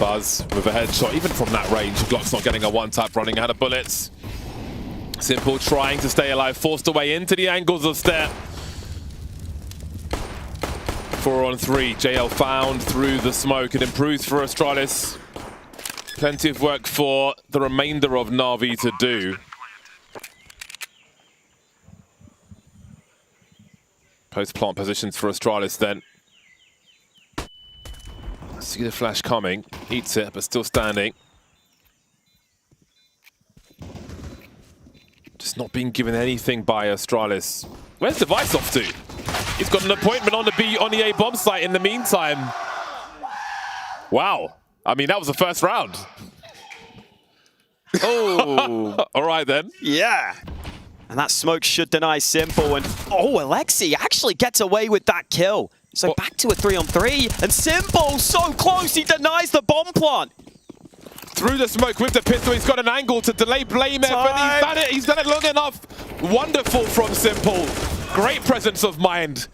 Buzz with a headshot, even from that range. Glock's not getting a one-tap, running out of bullets. Simple trying to stay alive, forced away into the angles of step. 4 on 3, JL found through the smoke. It improves for Astralis. Plenty of work for the remainder of NaVi to do. Post-plant positions for Astralis then. See the flash coming, eats it, but still standing. Just not being given anything by Astralis. Where's Device off to? He's got an appointment on the A bomb site in the meantime. Wow. I mean, that was the first round. Oh. All right then. Yeah. And that smoke should deny Simple. And oh, Alexi actually gets away with that kill. So back to a 3 on 3. And Simple so close, he denies the bomb plant. Through the smoke with the pistol, he's got an angle to delay Blame it, but he's done it. He's done it long enough. Wonderful from Simple. Great presence of mind.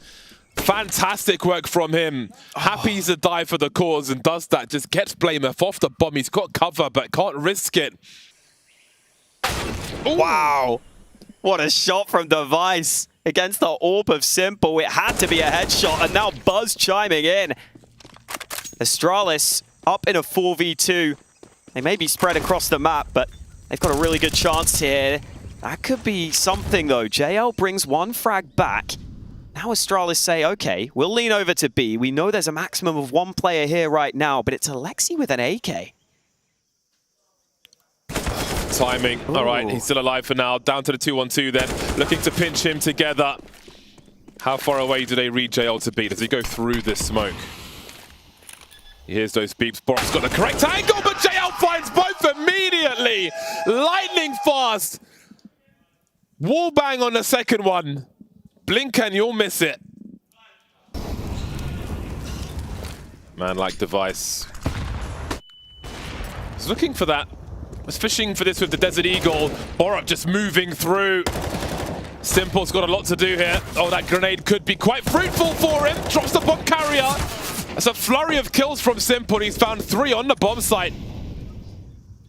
Fantastic work from him. Happy to die for the cause and does that. Just gets Blameff off the bomb. He's got cover, but can't risk it. Ooh. Wow. What a shot from Device against the AWP of Simple. It had to be a headshot, and now Buzz chiming in. Astralis up in a 4v2. They may be spread across the map, but they've got a really good chance here. That could be something, though. JL brings one frag back. Now Astralis say, okay, we'll lean over to B. We know there's a maximum of one player here right now, but it's Alexi with an AK. Timing. Ooh. All right, he's still alive for now. Down to the 2-on-2 then. Looking to pinch him together. How far away do they read JL to be? Does he go through this smoke? He hears those beeps. Borok's got the correct angle, but JL finds both immediately. Lightning fast. Wall bang on the second one. Blink and you'll miss it. Man like Device. He's looking for that. Was fishing for this with the Desert Eagle. Borok just moving through. Simple's got a lot to do here. Oh, that grenade could be quite fruitful for him. Drops the bomb carrier. That's a flurry of kills from Simple. He's found 3 on the bomb site.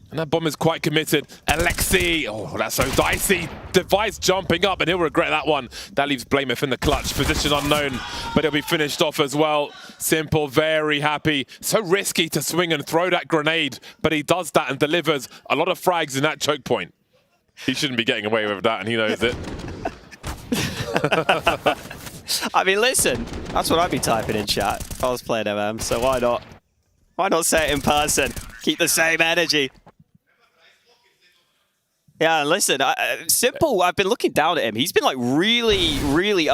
And that bomb is quite committed. Alexi. Oh, that's so dicey. Device jumping up, and he'll regret that one. That leaves Blameff in the clutch. Position unknown, but he'll be finished off as well. Simple, very happy. So risky to swing and throw that grenade, but he does that and delivers a lot of frags in that choke point. He shouldn't be getting away with that, and he knows it. I mean, listen, that's what I'd be typing in chat if I was playing MM, so why not? Why not say it in person? Keep the same energy. Yeah, listen, Simple, I've been looking down at him. He's been like really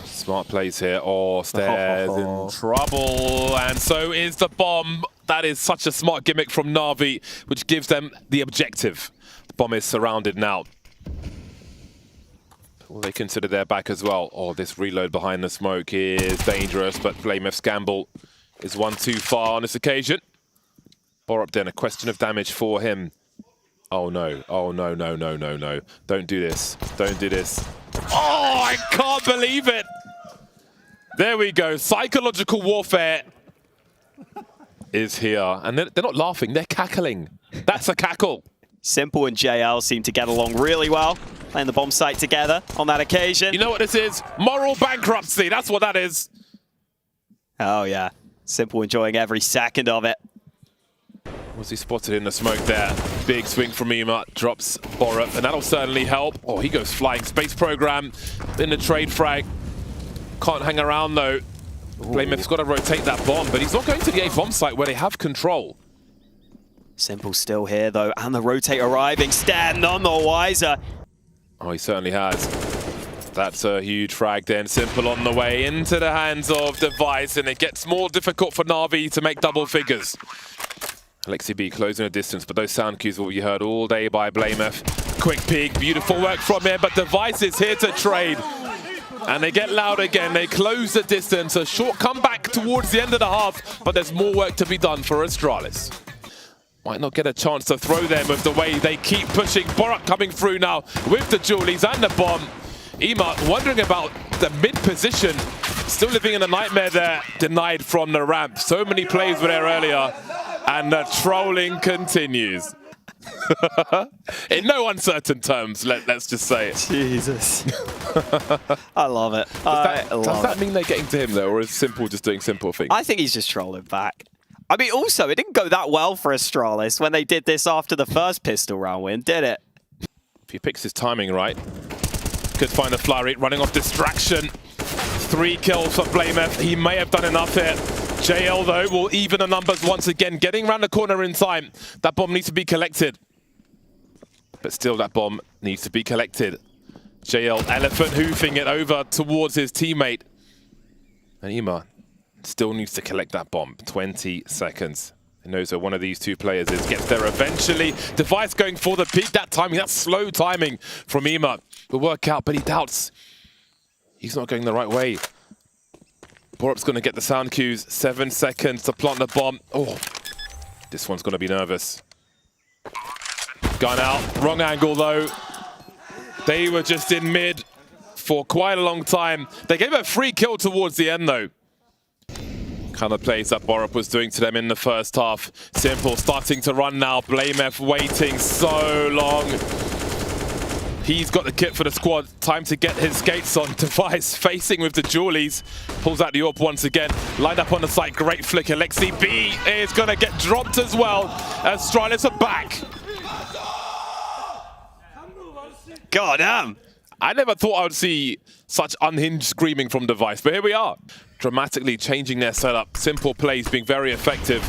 Smart plays here. Oh, Stairs in trouble. And so is the bomb. That is such a smart gimmick from NaVi, which gives them the objective. The bomb is surrounded now. Will they consider their back as well? Oh, this reload behind the smoke is dangerous, but Blameff's gamble is one too far on this occasion. Borok then, a question of damage for him. Oh no, oh no, no, no, no, no. Don't do this, don't do this. Oh, I can't believe it. There we go, psychological warfare is here. And they're not laughing, they're cackling. That's a cackle. Simple and JL seem to get along really well, playing the bomb site together on that occasion. You know what this is? Moral bankruptcy, that's what that is. Oh yeah, Simple enjoying every second of it. Was he spotted in the smoke there? Big swing from Ema, drops Borok, and that'll certainly help. Oh, he goes flying. Space program in the trade frag. Can't hang around though. Blameff's got to rotate that bomb, but he's not going to the A bomb site where they have control. Simple still here though, and the rotate arriving. Stan none the wiser. Oh, he certainly has. That's a huge frag then. Simple on the way into the hands of Device, and it gets more difficult for NaVi to make double figures. Alexi B closing a distance, but those sound cues will be heard all day by Blameff. Quick peek, beautiful work from him, but Device is here to trade. And they get loud again, they close the distance. A short comeback towards the end of the half, but there's more work to be done for Astralis. Might not get a chance to throw them with the way they keep pushing. Borok coming through now with the Julies and the bomb. Ema wondering about the mid position Still living in a nightmare there, denied from the ramp. So many plays were there earlier, and the trolling continues. In no uncertain terms, let's just say it. Jesus. I love it. Does that mean they're getting to him, though, or is Simple just doing Simple things? I think he's just trolling back. I mean, also, it didn't go that well for Astralis when they did this after the first pistol round win, did it? If he picks his timing right, could find the fly rate, running off distraction. 3 kills for blamF. He may have done enough here. JL, though, will even the numbers once again. Getting around the corner in time. That bomb needs to be collected. But still, that bomb needs to be collected. JL, elephant hoofing it over towards his teammate. And Ima still needs to collect that bomb. 20 seconds. He knows that one of these two players gets there eventually. Device going for the peak. That timing, that slow timing from Ima will work out, but he doubts. He's not going the right way. Borup's going to get the sound cues. 7 seconds to plant the bomb. Oh, this one's going to be nervous. Gun out. Wrong angle, though. They were just in mid for quite a long time. They gave a free kill towards the end, though. Kind of plays that Borup was doing to them in the first half. Simple starting to run now. blamF waiting so long. He's got the kit for the squad. Time to get his skates on. Device facing with the Julies. Pulls out the AWP once again. Lined up on the site. Great flick. Alexi B is going to get dropped as well. Astralis are back. God damn. I never thought I would see such unhinged screaming from Device, but here we are. Dramatically changing their setup. Simple plays being very effective.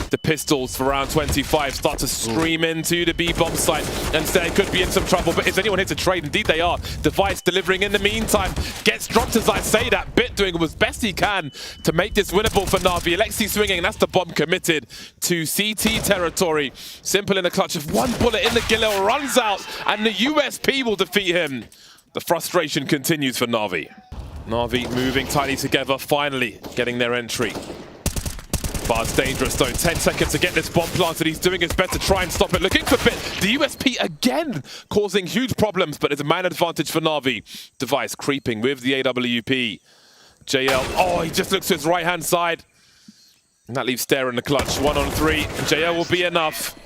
The pistols for round 25 start to scream into the B-bomb site and say it could be in some trouble, but is anyone here to trade? Indeed they are. Device delivering in the meantime. Gets dropped as I say that. Bit doing was best he can to make this winnable for NaVi. Alexi swinging, and that's the bomb committed to CT territory. Simple in the clutch of one bullet in the Gilil, runs out, and the USP will defeat him. The frustration continues for NaVi. NaVi moving tightly together, finally getting their entry. Bars dangerous though. 10 seconds to get this bomb planted. He's doing his best to try and stop it. Looking for Bit. The USP again causing huge problems, but it's a man advantage for NaVi. Device creeping with the AWP. JL, oh, he just looks to his right-hand side. And that leaves Stare in the clutch. 1 on 3. And JL will be enough.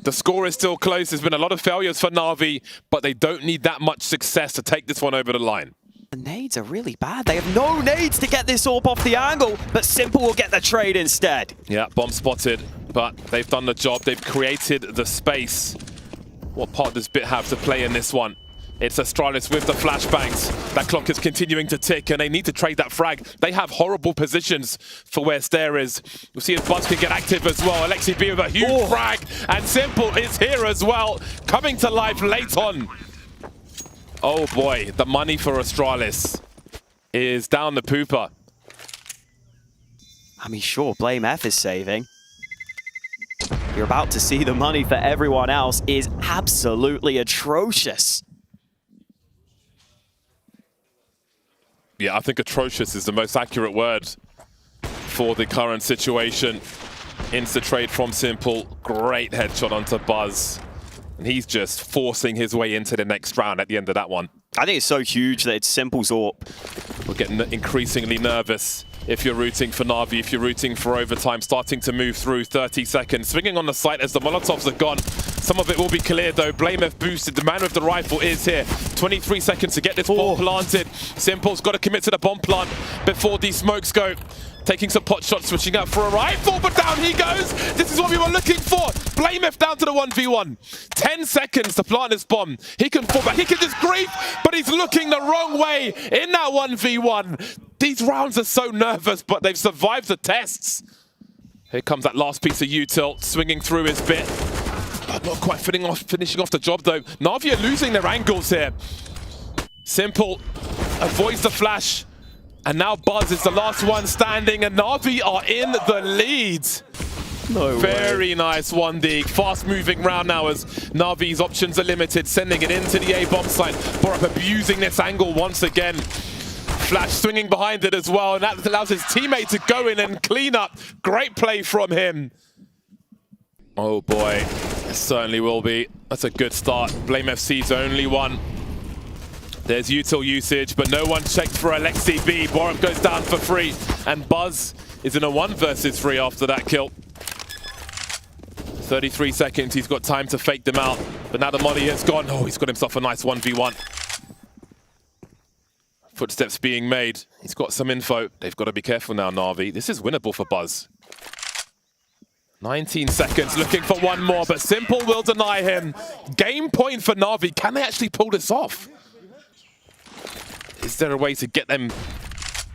The score is still close. There's been a lot of failures for NaVi, but they don't need that much success to take this one over the line. The nades are really bad. They have no nades to get this AWP off the angle, but Simple will get the trade instead. Yeah, bomb spotted, but they've done the job. They've created the space. What part does Bit have to play in this one? It's Astralis with the flashbangs. That clock is continuing to tick, and they need to trade that frag. They have horrible positions for where Stare is. You'll see his Buzz can get active as well. Alexi B with a huge frag, and Simple is here as well, coming to life late on. Oh boy, the money for Astralis is down the pooper. I mean, sure, blamF is saving. You're about to see the money for everyone else is absolutely atrocious. Yeah, I think atrocious is the most accurate word for the current situation. Insta trade from Simple. Great headshot onto Buzz. And he's just forcing his way into the next round at the end of that one. I think it's so huge that it's Simple's AWP. We're getting increasingly nervous if you're rooting for NaVi, if you're rooting for overtime, starting to move through 30 seconds. Swinging on the site as the Molotovs are gone. Some of it will be cleared though. blamF boosted. The man with the rifle is here. 23 seconds to get this bomb planted. Simple's got to commit to the bomb plant before these smokes go. Taking some pot shots, switching out for a rifle, but down he goes. This is what we were looking for. blamF down to the 1v1. 10 seconds to plant this bomb. He can fall back. He can just grief, but he's looking the wrong way in that 1v1. These rounds are so nervous, but they've survived the tests. Here comes that last piece of util, swinging through his Bit. Not quite finishing off the job, though. NaVi are losing their angles here. Simple avoids the flash. And now Buzz is the last one standing, and NaVi are in the lead. No Very nice 1D. Fast-moving round now as NaVi's options are limited, sending it into the A-bomb site. Borup abusing this angle once again. Flash swinging behind it as well, and that allows his teammate to go in and clean up. Great play from him. Oh boy, it certainly will be. That's a good start. blamFC's only one. There's util usage, but no one checked for Alexi B. Borup goes down for free, and Buzz is in a 1 versus 3 after that kill. 33 seconds, he's got time to fake them out, but now the molly has gone. Oh, he's got himself a nice 1v1. Footsteps being made. He's got some info. They've got to be careful now, NaVi. This is winnable for Buzz. 19 seconds, looking for one more, but Simple will deny him. Game point for NaVi. Can they actually pull this off? Is there a way to get them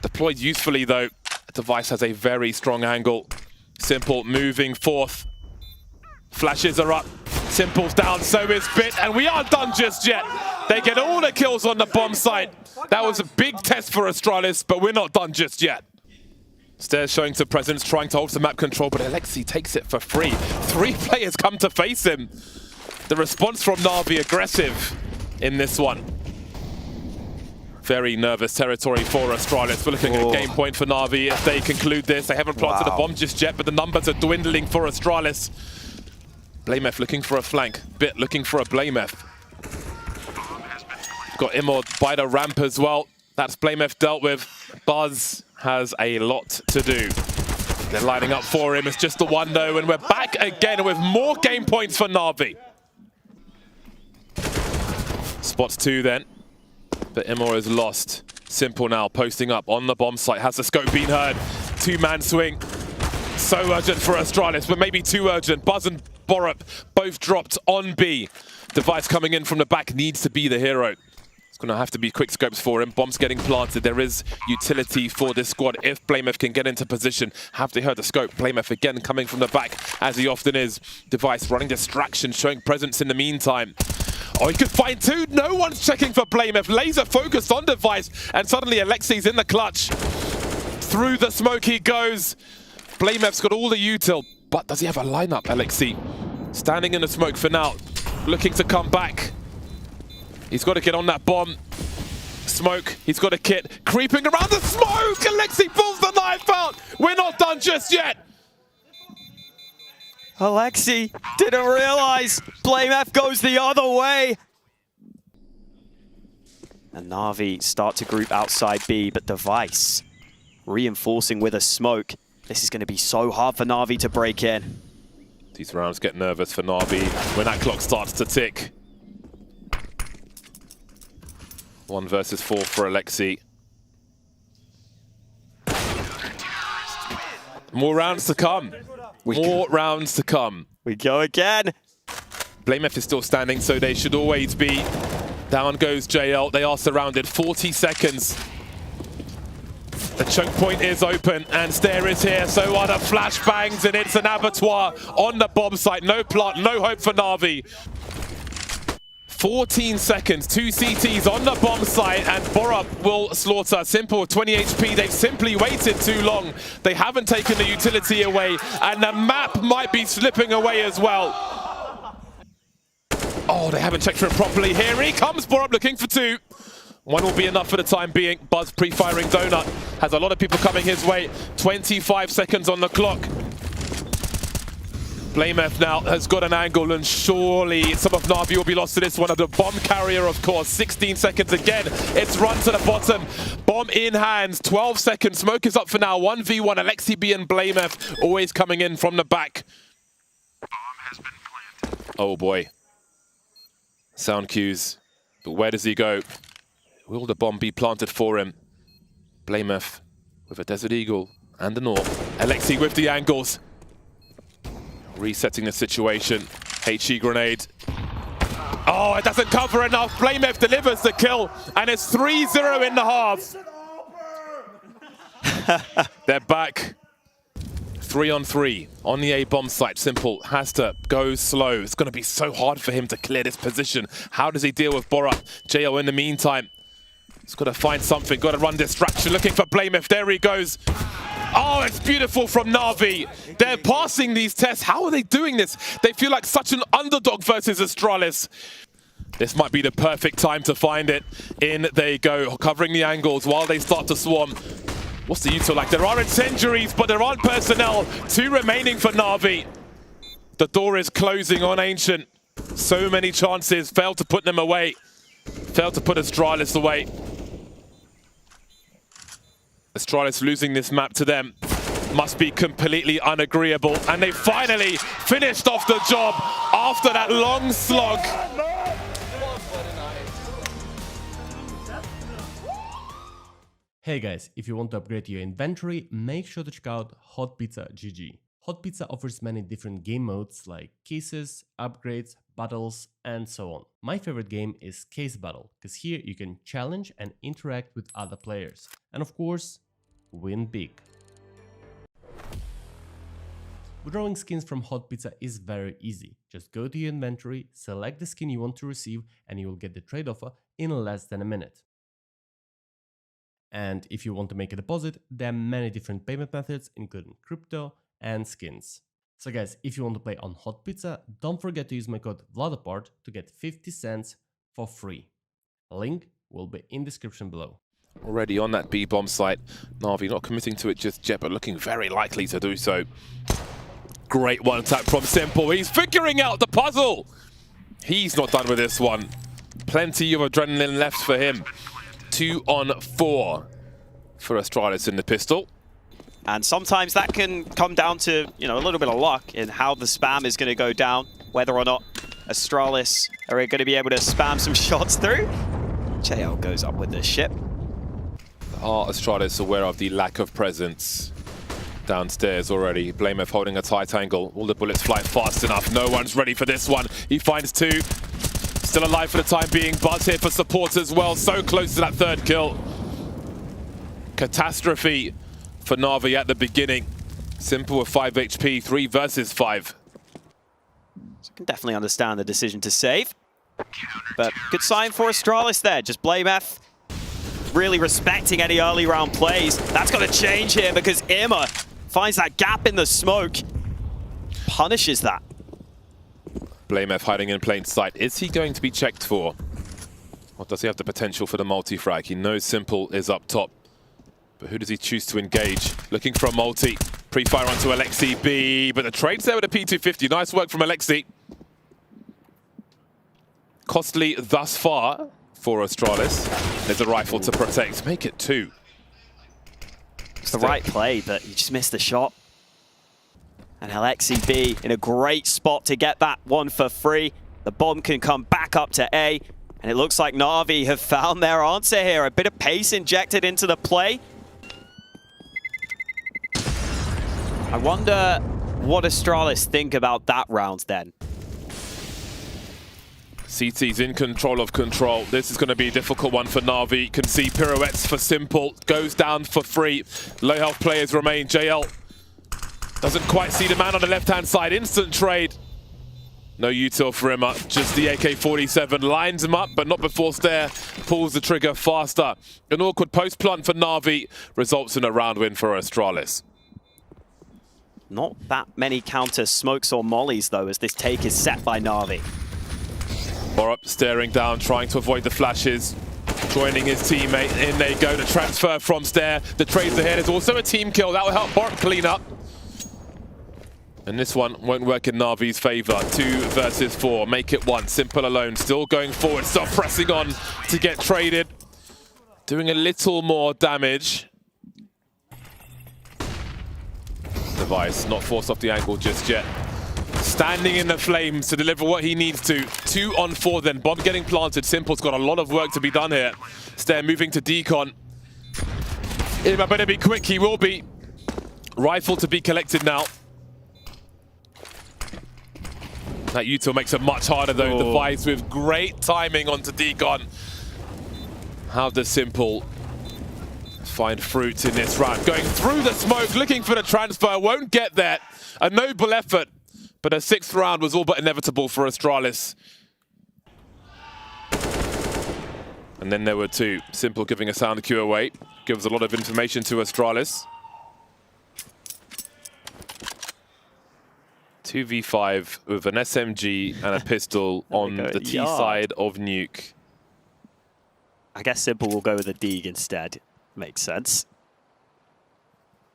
deployed usefully, though? The device has a very strong angle. Simple moving forth. Flashes are up. Simple's down, so is Bit, and we aren't done just yet. They get all the kills on the bomb site. That was a big test for Astralis, but we're not done just yet. Stairs showing some presence, trying to hold some map control, but Alexi takes it for free. 3 players come to face him. The response from NaVi aggressive in this one. Very nervous territory for Astralis. We're looking at a game point for NaVi if they conclude this. They haven't planted a bomb just yet, but the numbers are dwindling for Astralis. Blamef looking for a flank. Bit looking for a Blamef. Got Immord by the ramp as well. That's Blamef dealt with. Buzz has a lot to do. They're lining up for him. It's just the one though, and we're back again with more game points for NaVi. Spots 2 then, but Immord is lost. Simple now posting up on the bomb site. Has the scope been heard? 2-man swing. So urgent for Astralis, but maybe too urgent. Buzz and Borup both dropped on B. Device coming in from the back needs to be the hero. It's going to have to be quick scopes for him. Bombs getting planted. There is utility for this squad if Blamef can get into position. Have they heard the scope? Blamef again coming from the back, as he often is. Device running distraction, showing presence in the meantime. Oh, he could find 2. No one's checking for Blamef. Laser focused on Device, and suddenly Alexi's in the clutch. Through the smoke he goes. Blamef's got all the util, but does he have a lineup, Alexi? Standing in the smoke for now, looking to come back. He's got to get on that bomb. Smoke, he's got a kit. Creeping around the smoke! Alexi pulls the knife out! We're not done just yet! Alexi didn't realize Blamef goes the other way. And NaVi start to group outside B, but Device reinforcing with a smoke. This is going to be so hard for NaVi to break in. These rounds get nervous for NaVi when that clock starts to tick. 1 versus 4 for Alexi. More rounds to come. More rounds to come. We go again. Blamef is still standing, so they should always be. Down goes JL. They are surrounded. 40 seconds. The choke point is open, and Stair is here. So are the flashbangs, and it's an abattoir on the bomb site. No plant, no hope for NaVi. 14 seconds, 2 CTs on the bomb site, and Borup will slaughter. Simple with 20 HP. They've simply waited too long. They haven't taken the utility away, and the map might be slipping away as well. Oh, they haven't checked for it properly. Here he comes, Borup looking for 2. 1 will be enough for the time being. Buzz pre-firing Donut. Has a lot of people coming his way. 25 seconds on the clock. Blamef now has got an angle, and surely some of NaVi will be lost to this one. The bomb carrier, of course. 16 seconds again. It's run to the bottom. Bomb in hands. 12 seconds. Smoke is up for now. 1v1. Alexi B and Blamef always coming in from the back. Bomb has been planted. Oh boy. Sound cues. But where does he go? Will the bomb be planted for him? Blamef with a Desert Eagle and an AWP. Alexi with the angles. Resetting the situation. HE grenade. Oh, it doesn't cover enough. Blamef delivers the kill, and it's 3-0 in the half. They're back. 3-on-3 on the A bomb site. Simple has to go slow. It's going to be so hard for him to clear this position. How does he deal with Borup? JO in the meantime. He's got to find something. Got to run distraction. Looking for Blamef. There he goes. Oh, it's beautiful from NaVi. They're passing these tests. How are they doing this? They feel like such an underdog versus Astralis. This might be the perfect time to find it. In they go, covering the angles while they start to swarm. What's the util like? There are incendiaries, but there aren't personnel. 2 remaining for NaVi. The door is closing on Ancient. So many chances, failed to put them away. Failed to put Astralis away. Astralis losing this map to them must be completely unagreeable. And they finally finished off the job after that long slog. Hey guys, if you want to upgrade your inventory, make sure to check out Hot Pizza GG. Hot Pizza offers many different game modes like cases, upgrades, battles, and so on. My favorite game is Case Battle, because here you can challenge and interact with other players. And of course, win big. Withdrawing skins from Hot Pizza is very easy. Just go to your inventory, select the skin you want to receive, and you will get the trade offer in less than a minute. And if you want to make a deposit, there are many different payment methods, including crypto and skins. So guys, if you want to play on Hot Pizza, don't forget to use my code VLADOPART to get 50 cents for free. Link will be in description below. Already on that B-bomb site, NaVi not committing to it just yet, but looking very likely to do so. Great one tap from Simple. He's figuring out the puzzle. He's not done with this one. Plenty of adrenaline left for him. 2 on 4 for Astralis in the pistol. And sometimes that can come down to, a little bit of luck in how the spam is going to go down, whether or not Astralis are going to be able to spam some shots through. JL goes up with the ship. Are Astralis aware of the lack of presence downstairs already? Blamev holding a tight angle. All the bullets fly fast enough. No one's ready for this one. He finds 2. Still alive for the time being. Buzz here for support as well. So close to that 3rd kill. Catastrophe for NaVi at the beginning. Simple with 5 HP, 3 versus 5. So I can definitely understand the decision to save. But good sign for Astralis there. Just Blamev really respecting any early round plays. That's got to change here because Irma finds that gap in the smoke. Punishes that. Blamev hiding in plain sight. Is he going to be checked for? Or does he have the potential for the multi-frag? He knows Simple is up top. But who does he choose to engage? Looking for a multi. Pre-fire onto Alexi B. But the trade's there with a P250. Nice work from Alexi. Costly thus far for Astralis. There's a rifle to protect. Make it 2. It's the right play, but you just missed the shot. And Alexi B in a great spot to get that one for free. The bomb can come back up to A. And it looks like NaVi have found their answer here. A bit of pace injected into the play. I wonder what Astralis think about that round then. CT's in control of control. This is going to be a difficult one for NaVi. Can see pirouettes for Simple. Goes down for free. Low health players remain. JL doesn't quite see the man on the left-hand side. Instant trade. No util for him. Just the AK-47 lines him up, but not before Stair pulls the trigger faster. An awkward post-plant for NaVi results in a round win for Astralis. Not that many counter smokes or mollies, though, as this take is set by NaVi. Borup staring down, trying to avoid the flashes. Joining his teammate. In they go. The transfer from Stair. The trade's ahead. There's also a team kill. That will help Borup clean up. And this one won't work in NaVi's favor. 2 versus 4. Make it 1. Simple alone. Still going forward. Still pressing on to get traded. Doing a little more damage. Device not forced off the angle just yet. Standing in the flames to deliver what he needs to. 2 on 4 then. Bomb getting planted. Simple's got a lot of work to be done here. Stair moving to decon. It better be quick. He will be. Rifle to be collected now. That util makes it much harder though. Device with great timing onto decon. How does Simple find fruit in this round? Going through the smoke, looking for the transfer. Won't get there. A noble effort. But a 6th round was all but inevitable for Astralis. And then there were 2. Simple giving a sound cue away. Gives a lot of information to Astralis. 2v5 with an SMG and a pistol on the T side of Nuke. I guess Simple will go with a Deeg instead. Makes sense.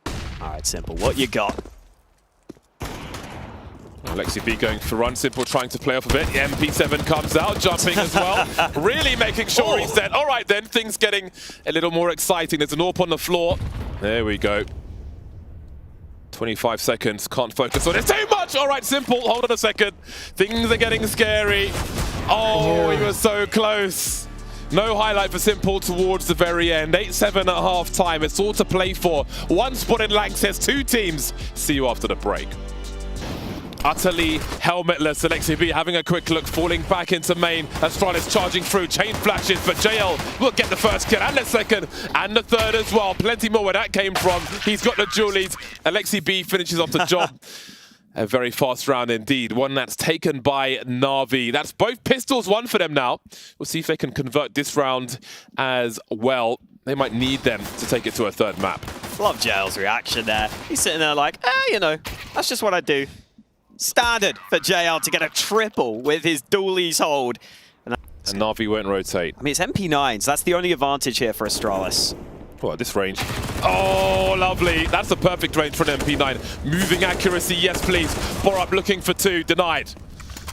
All right, Simple, what you got? Alexi B going for run, Simple trying to play off of it. MP7 comes out, jumping as well. Really making sure he's dead. All right then, things getting a little more exciting. There's an AWP on the floor. There we go. 25 seconds, can't focus on it. Too much! All right, Simple, hold on a second. Things are getting scary. Oh, he was so close. No highlight for Simple towards the very end. 8-7 at half time. It's all to play for. One spot in Lanxess, 2 teams. See you after the break. Utterly helmetless, Alexi B having a quick look, falling back into main. Astralis charging through, chain flashes, but JL will get the first kill and the second and the third as well. Plenty more where that came from. He's got the Julies. Alexi B finishes off the job. A very fast round indeed. One that's taken by NaVi. That's both pistols, one for them now. We'll see if they can convert this round as well. They might need them to take it to a third map. Love JL's reaction there. He's sitting there like, you know, that's just what I do. Standard for JL to get a triple with his dualies hold. And NaVi won't rotate. I mean, it's MP9s. That's the only advantage here for Astralis. Oh, at this range. Oh, lovely. That's the perfect range for an MP9. Moving accuracy, yes, please. Borup looking for 2, denied.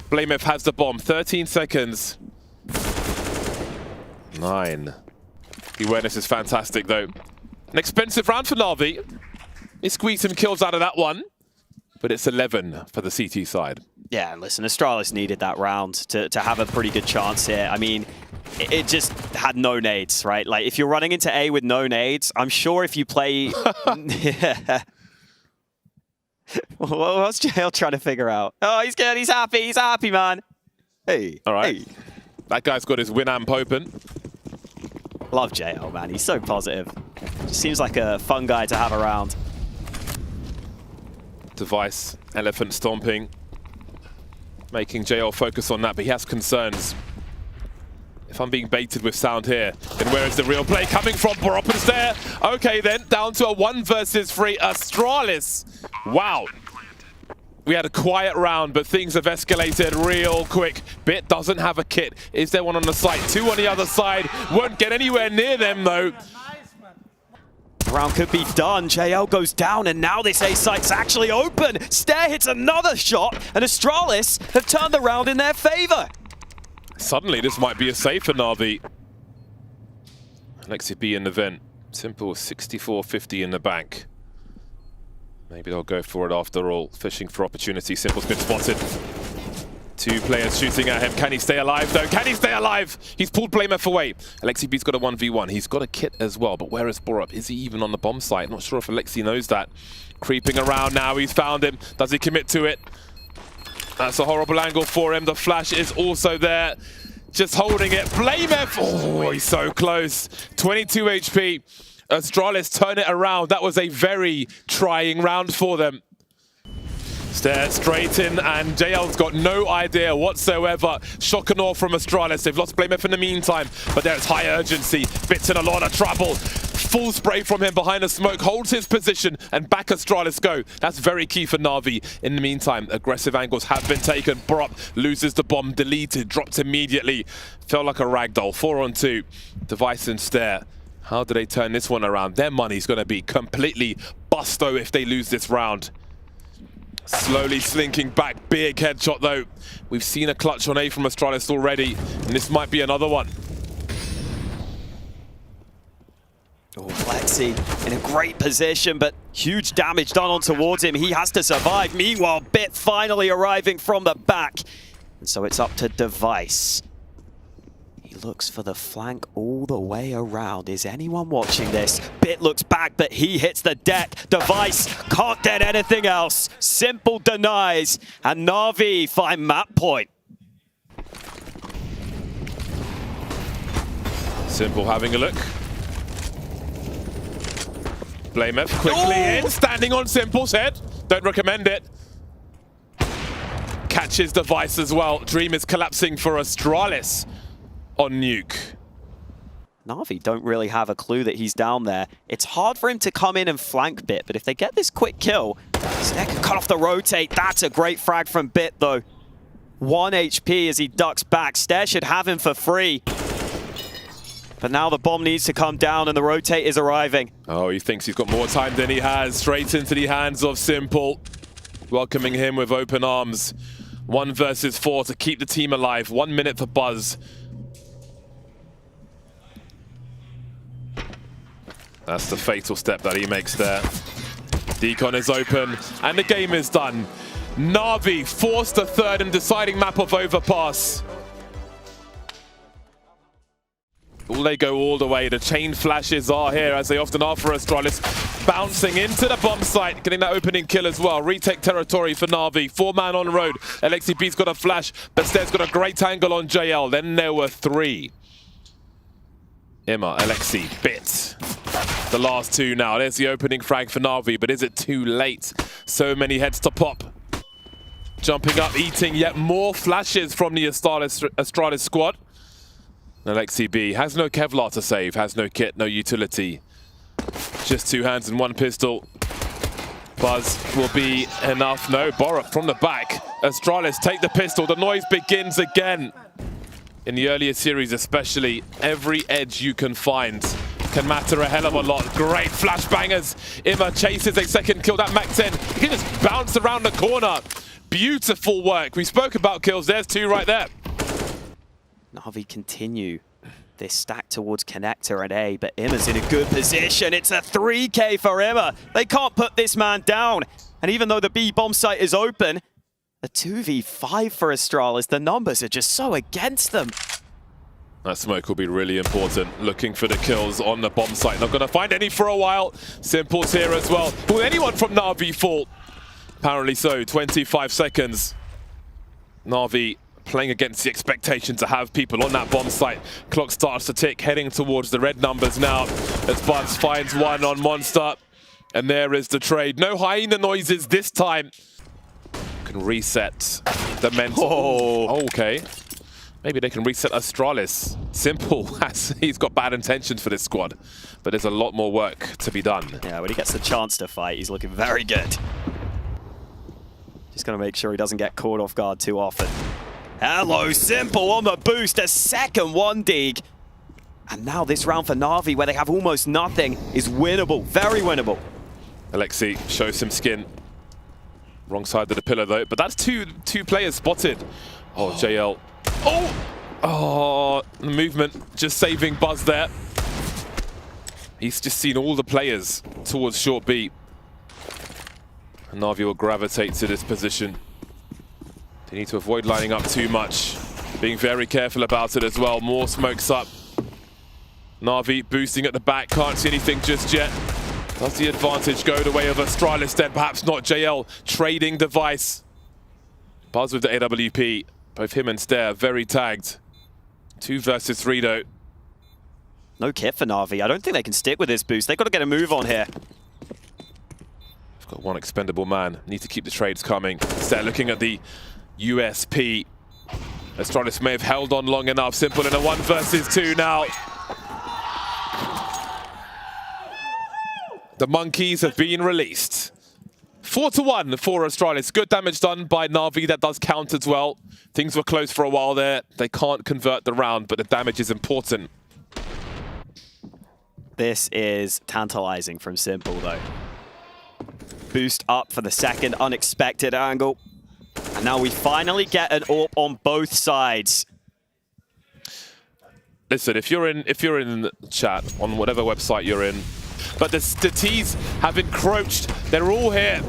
Blamef has the bomb. 13 seconds. 9. The awareness is fantastic, though. An expensive round for NaVi. He squeezed some kills out of that one. But it's 11 for the CT side. Yeah, listen, Astralis needed that round to have a pretty good chance here. I mean, it just had no nades, right? Like, if you're running into A with no nades, I'm sure if you play... What's JL trying to figure out? Oh, he's good, he's happy, man. Hey, all right. Hey. That guy's got his Winamp open. Love JL, man. He's so positive. Just seems like a fun guy to have around. Device, elephant stomping, making JL focus on that, but he has concerns. If I'm being baited with sound here, then where is the real play coming from? Borup is there. Okay then, down to a 1 versus 3 Astralis. Wow. We had a quiet round, but things have escalated real quick. Bit doesn't have a kit. Is there one on the side? 2 on the other side. Won't get anywhere near them though. Round could be done. JL goes down, and now this A site's actually open. Stair hits another shot, and Astralis have turned the round in their favor. Suddenly, this might be a save for NaVi. Alexi B in the vent. Simple 64-50 in the bank. Maybe they'll go for it after all. Fishing for opportunity. Simple's been spotted. 2 players shooting at him. Can he stay alive, though? Can he stay alive? He's pulled Blamef away. Alexi B's got a 1v1. He's got a kit as well, but where is Borup? Is he even on the bomb site? Not sure if Alexi knows that. Creeping around now. He's found him. Does he commit to it? That's a horrible angle for him. The flash is also there. Just holding it. Blamef! Oh, he's so close. 22 HP. Astralis turn it around. That was a very trying round for them. Stair straight in, and JL's got no idea whatsoever. Shock and awe from Astralis. They've lost Blamef in the meantime, but there's high urgency. Bit's in a lot of trouble. Full spray from him behind the smoke, holds his position, and back Astralis go. That's very key for NaVi. In the meantime, aggressive angles have been taken. Borup loses the bomb, deleted, dropped immediately. Felt like a ragdoll. 4-on-2. Device and Stair. How do they turn this one around? Their money's going to be completely busto if they lose this round. Slowly slinking back, big headshot though. We've seen a clutch on A from Astralis already, and this might be another one. Oh, Alexi in a great position, but huge damage done on towards him. He has to survive. Meanwhile, Bit finally arriving from the back. And so it's up to Device. He looks for the flank all the way around. Is anyone watching this? Bit looks back, but he hits the deck. Device can't get anything else. Simple denies, and NaVi find map point. Simple having a look. Blamef quickly in, standing on Simple's head. Don't recommend it. Catches Device as well. Dream is collapsing for Astralis on Nuke. NaVi don't really have a clue that he's down there. It's hard for him to come in and flank Bit, but if they get this quick kill, Stair can cut off the rotate. That's a great frag from Bit, though. 1 HP as he ducks back. Stair should have him for free. But now the bomb needs to come down and the rotate is arriving. Oh, he thinks he's got more time than he has. Straight into the hands of Simple. welcoming him with open arms. 1 versus 4 to keep the team alive. 1 minute for Buzz. That's the fatal step that he makes there. Decon is open, and the game is done. NaVi forced the third and deciding map of Overpass. Will they go all the way? The chain flashes are here, as they often are for Astralis. Bouncing into the bomb site, getting that opening kill as well. Retake territory for NaVi. 4-man on road. LXCB's got a flash. Bested's got a great angle on JL. Then there were 3. Imma, Alexi, Bit. The last 2 now. There's the opening frag for NaVi, but is it too late? So many heads to pop. Jumping up, eating yet more flashes from the Astralis squad. LXCB has no Kevlar to save, has no kit, no utility. Just 2 hands and 1 pistol. Buzz will be enough. No, Borup from the back. Astralis take the pistol. The noise begins again. In the earlier series especially, every edge you can find can matter a hell of a lot. Great flashbangers. Imma chases a second kill. That Mac 10, he can just bounce around the corner. Beautiful work. We spoke about kills. There's 2 right there. NaVi continue this stack towards connector at A, but Imma's in a good position. It's a 3K for Imma. They can't put this man down. And even though the B bomb site is open, a 2v5 for Astralis. The numbers are just so against them. That smoke will be really important. Looking for the kills on the bomb site. Not going to find any for a while. Simple's here as well. Will anyone from NaVi fall? Apparently so. 25 seconds. NaVi playing against the expectation to have people on that bomb site. Clock starts to tick, heading towards the red numbers now. As Buzz finds 1 on Monster. And there is the trade. No hyena noises this time. Can reset the mental. Oh, okay. Maybe they can reset Astralis. Simple, as he's got bad intentions for this squad. But there's a lot more work to be done. Yeah, when he gets the chance to fight, he's looking very good. Just got to make sure he doesn't get caught off guard too often. Hello, Simple on the boost, a second 1 dig. And now this round for NaVi, where they have almost nothing, is winnable, very winnable. Alexi shows some skin. Wrong side of the pillar though, but that's two players spotted. Oh, JL. Oh, the movement just saving Buzz there. He's just seen all the players towards short B. And NaVi will gravitate to this position. They need to avoid lining up too much. Being very careful about it as well. More smokes up. NaVi boosting at the back, can't see anything just yet. Does the advantage go the way of Astralis then? Perhaps not. JL trading device. Buzz with the AWP. Both him and Stair very tagged. 2 versus 3 though. No kit for NaVi. I don't think they can stick with this boost. They've got to get a move on here. They've got 1 expendable man. Need to keep the trades coming. Stair looking at the USP. Astralis may have held on long enough. Simple in a 1 versus 2 now. The monkeys have been released. 4-1 for Astralis. Good damage done by NaVi. That does count as well. Things were close for a while there. They can't convert the round, but the damage is important. This is tantalizing from Simple, though. Boost up for the second unexpected angle. And now we finally get an AWP on both sides. Listen, if you're in chat on whatever website you're in, but the T's have encroached. They're all here.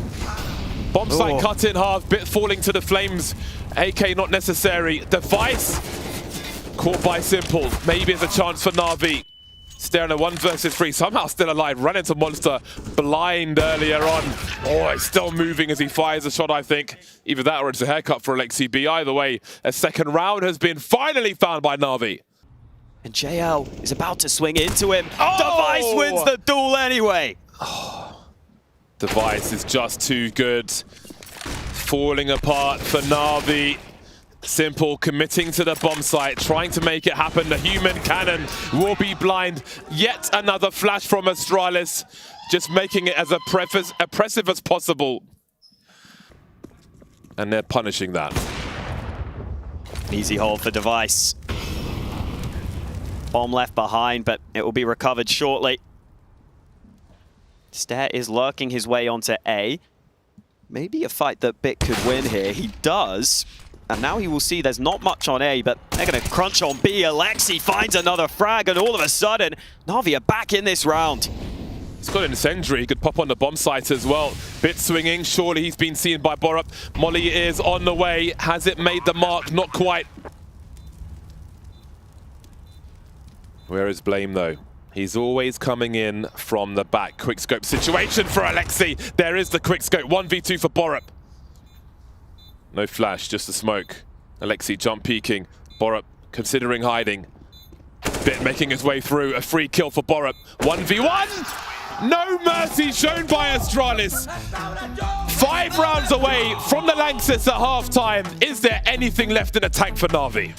Bomb site cut in half, bit falling to the flames. AK not necessary. Device caught by Simple. Maybe it's a chance for NaVi. Staring at 1 versus 3, somehow still alive. Run into Monster, blind earlier on. Oh, it's still moving as he fires a shot, I think. Either that or it's a haircut for LXCB. Either way, a second round has been finally found by NaVi. And JL is about to swing into him. Oh! Device wins the duel anyway. Oh. Device is just too good. Falling apart for NaVi. Simple committing to the bomb site, trying to make it happen. The human cannon will be blind. Yet another flash from Astralis, just making it as oppressive as possible. And they're punishing that. Easy hold for Device. Bomb left behind, but it will be recovered shortly. Stair is lurking his way onto A. maybe a fight that Bit could win here. He does. And now he will see there's not much on A, but they're going to crunch on B. Alexi finds another frag, and all of a sudden, NaVi are back in this round. He's got an incendiary. He could pop on the bomb site as well. Bit swinging. Surely he's been seen by Borup. Molly is on the way. Has it made the mark? Not quite. Where is Blame, though? He's always coming in from the back. Quickscope situation for Alexi. There is the quickscope. 1v2 for Borup. No flash, just the smoke. Alexi jump peeking. Borup considering hiding. Bit making his way through. A free kill for Borup. 1v1! No mercy shown by Astralis. 5 rounds away from the Lanxess at halftime. Is there anything left in the tank for NaVi?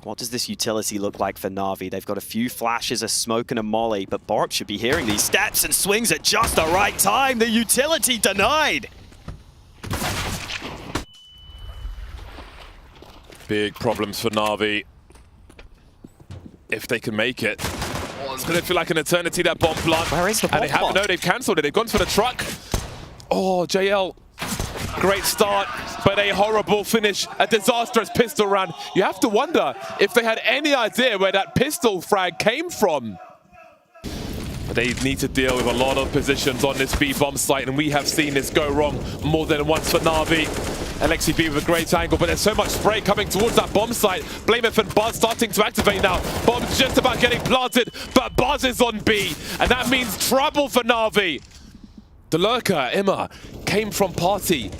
What does this utility look like for NaVi? They've got a few flashes, a smoke and a molly, but Borup should be hearing these steps and swings at just the right time. The utility denied. Big problems for NaVi. If they can make it. It's going to feel like an eternity, that bomb plant. Where is the bomb And they haven't, plant? no, they've cancelled it. They've gone for the truck. Oh, JL. Great start, but a horrible finish. A disastrous pistol round. You have to wonder if they had any idea where that pistol frag came from. They need to deal with a lot of positions on this B bomb site, and we have seen this go wrong more than once for NaVi. Alexi B with a great angle, but there's so much spray coming towards that bomb site. Blameth and Buzz starting to activate now. Bomb's just about getting planted, but Buzz is on B, and that means trouble for NaVi. The lurker, Emma, came from Party.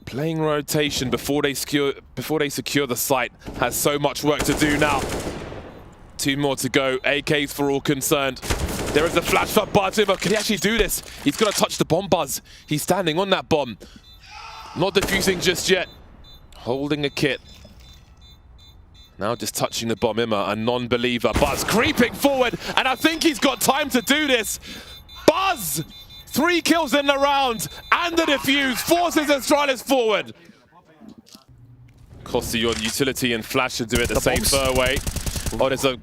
Playing rotation before they secure the site. Has so much work to do now. 2 more to go. AKs for all concerned. There is a flash for Buzz. Emma, can he actually do this? He's got to touch the bomb, Buzz. He's standing on that bomb. Not defusing just yet. Holding a kit. Now just touching the bomb. Emma, a non-believer. Buzz creeping forward, and I think he's got time to do this. Buzz! 3 kills in the round, and the defuse forces Astralis forward. Costi on utility and flash to do it the same way. Oh, there's a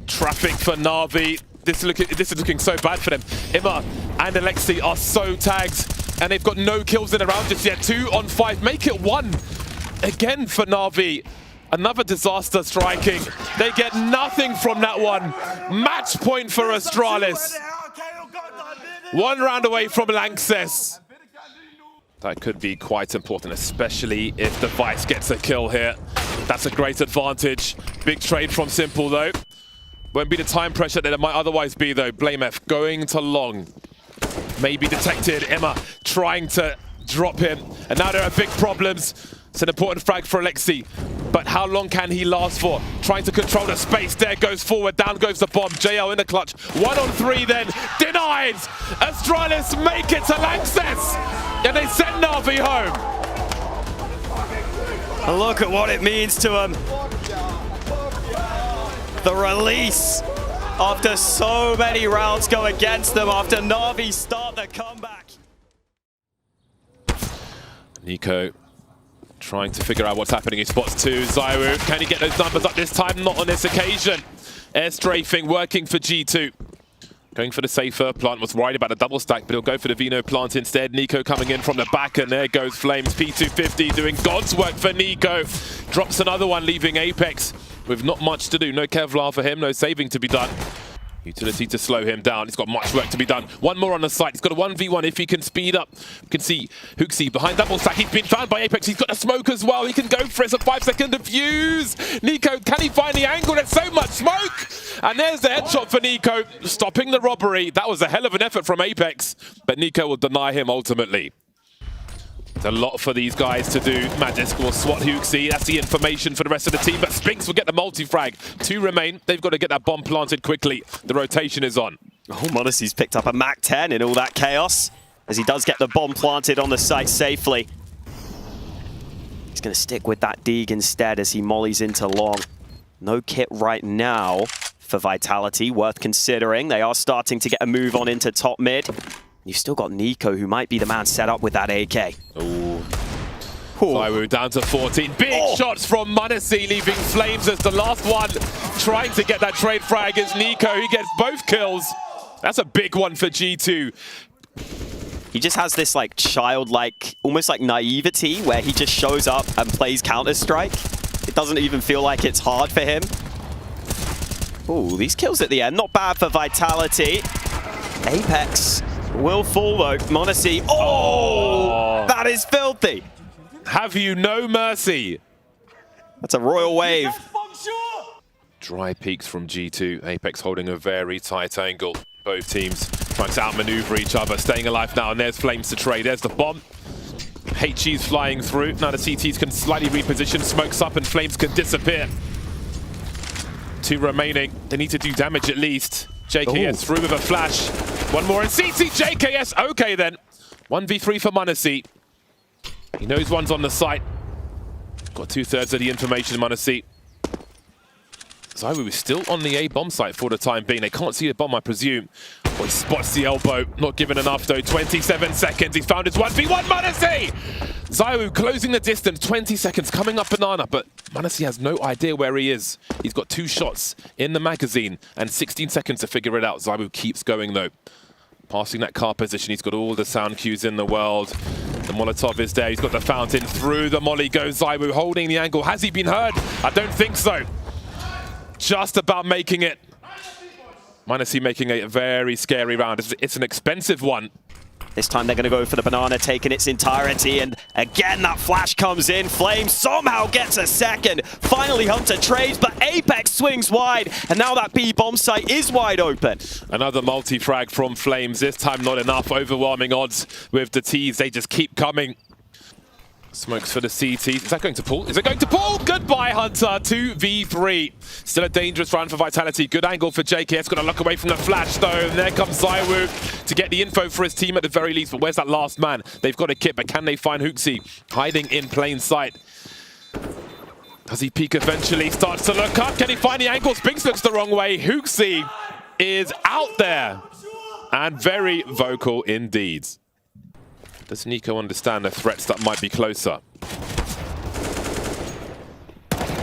traffic for NaVi. This is looking so bad for them. Emma and Alexi are so tagged, and they've got no kills in the round just yet. 2 on 5, make it 1. Again for NaVi. Another disaster striking. They get nothing from that one. Match point for Astralis. 1 round away from Lanxess. That could be quite important, especially if the Vice gets a kill here. That's a great advantage. Big trade from Simple, though. Won't be the time pressure that it might otherwise be, though. Blameth going to long. Maybe detected. Emma trying to drop him. And now there are big problems. It's an important frag for Alexi. But how long can he last for? Trying to control the space. There goes forward. Down goes the bomb. JL in the clutch. 1 on 3 then. Denied. Astralis make it to Lanxess. And they send NaVi home. And look at what it means to him. The release after so many rounds go against them after NaVi start the comeback. Nico trying to figure out what's happening in spots 2. Zaiwu, can he get those numbers up this time? Not on this occasion. Air strafing working for G2. Going for the safer. Plant was worried about a double stack, but he'll go for the Vino plant instead. Nico coming in from the back, and there goes Flames. P250 doing God's work for Nico. Drops another one, leaving Apex with not much to do. No Kevlar for him, no saving to be done. Utility to slow him down. He's got much work to be done. 1 more on the site. He's got a 1v1 if he can speed up. You can see Hooksy behind double stack. He's been found by Apex. He's got a smoke as well. He can go for it. It's a 5-second defuse. Nico, can he find the angle? There's so much smoke. And there's the headshot for Nico, stopping the robbery. That was a hell of an effort from Apex, but Nico will deny him ultimately. There's a lot for these guys to do. Magisk will swat Hooksy. That's the information for the rest of the team, but Spinks will get the multi-frag. 2 remain. They've got to get that bomb planted quickly. The rotation is on. Oh, Modessy's picked up a Mac 10 in all that chaos, as he does get the bomb planted on the site safely. He's going to stick with that Deeg instead as he mollies into long. No kit right now for Vitality, worth considering. They are starting to get a move on into top mid. You've still got Nico, who might be the man set up with that AK. Ooh. Zaiwu down to 14. Big shots from Modesty, leaving Flames as the last one. Trying to get that trade frag is Nico. He gets both kills. That's a big one for G2. He just has this like childlike, almost like naivety where he just shows up and plays Counter-Strike. It doesn't even feel like it's hard for him. Ooh, these kills at the end, not bad for Vitality. Apex will fall though. m0NESY, oh, that is filthy. Have you no mercy? That's a royal wave. Dry peaks from G2. Apex holding a very tight angle. Both teams trying to outmaneuver each other, staying alive now, and there's Flames to trade. There's the bomb. HG's flying through. Now the CTs can slightly reposition, smokes up, and Flames can disappear. 2 remaining. They need to do damage at least. JKS through with a flash. One more, and CT JKS. Okay then. 1v3 for m0NESY. He knows one's on the site. Got 2/3 of the information, m0NESY. ZywOo is still on the A bomb site for the time being. They can't see the bomb, I presume. Oh, he spots the elbow. Not given enough, though. 27 seconds. He's found his 1v1. m0NESY! ZywOo closing the distance. 20 seconds. Coming up banana, but m0NESY has no idea where he is. He's got 2 shots in the magazine and 16 seconds to figure it out. ZywOo keeps going, though. Passing that car position. He's got all the sound cues in the world. The Molotov is there. He's got the fountain. Through the molly goes ZywOo, holding the angle. Has he been heard? I don't think so. Just about making it. m0NESY making a very scary round. It's an expensive one. This time they're going to go for the banana, taking its entirety, and again that flash comes in. Flames somehow gets a second. Finally Hunter trades, but Apex swings wide, and now that B bomb site is wide open. Another multi-frag from Flames. This time not enough. Overwhelming odds with the T's. They just keep coming. Smokes for the CT. Is that going to pull? Is it going to pull? Goodbye, Hunter. 2v3. Still a dangerous round for Vitality. Good angle for JKS. Got to look away from the flash, though. And there comes ZywOo to get the info for his team at the very least. But where's that last man? They've got a kit, but can they find HooXi hiding in plain sight? Does he peek eventually? Starts to look up. Can he find the angle? Spinks looks the wrong way. HooXi is out there. And very vocal indeed. Does Nico understand the threats that might be closer?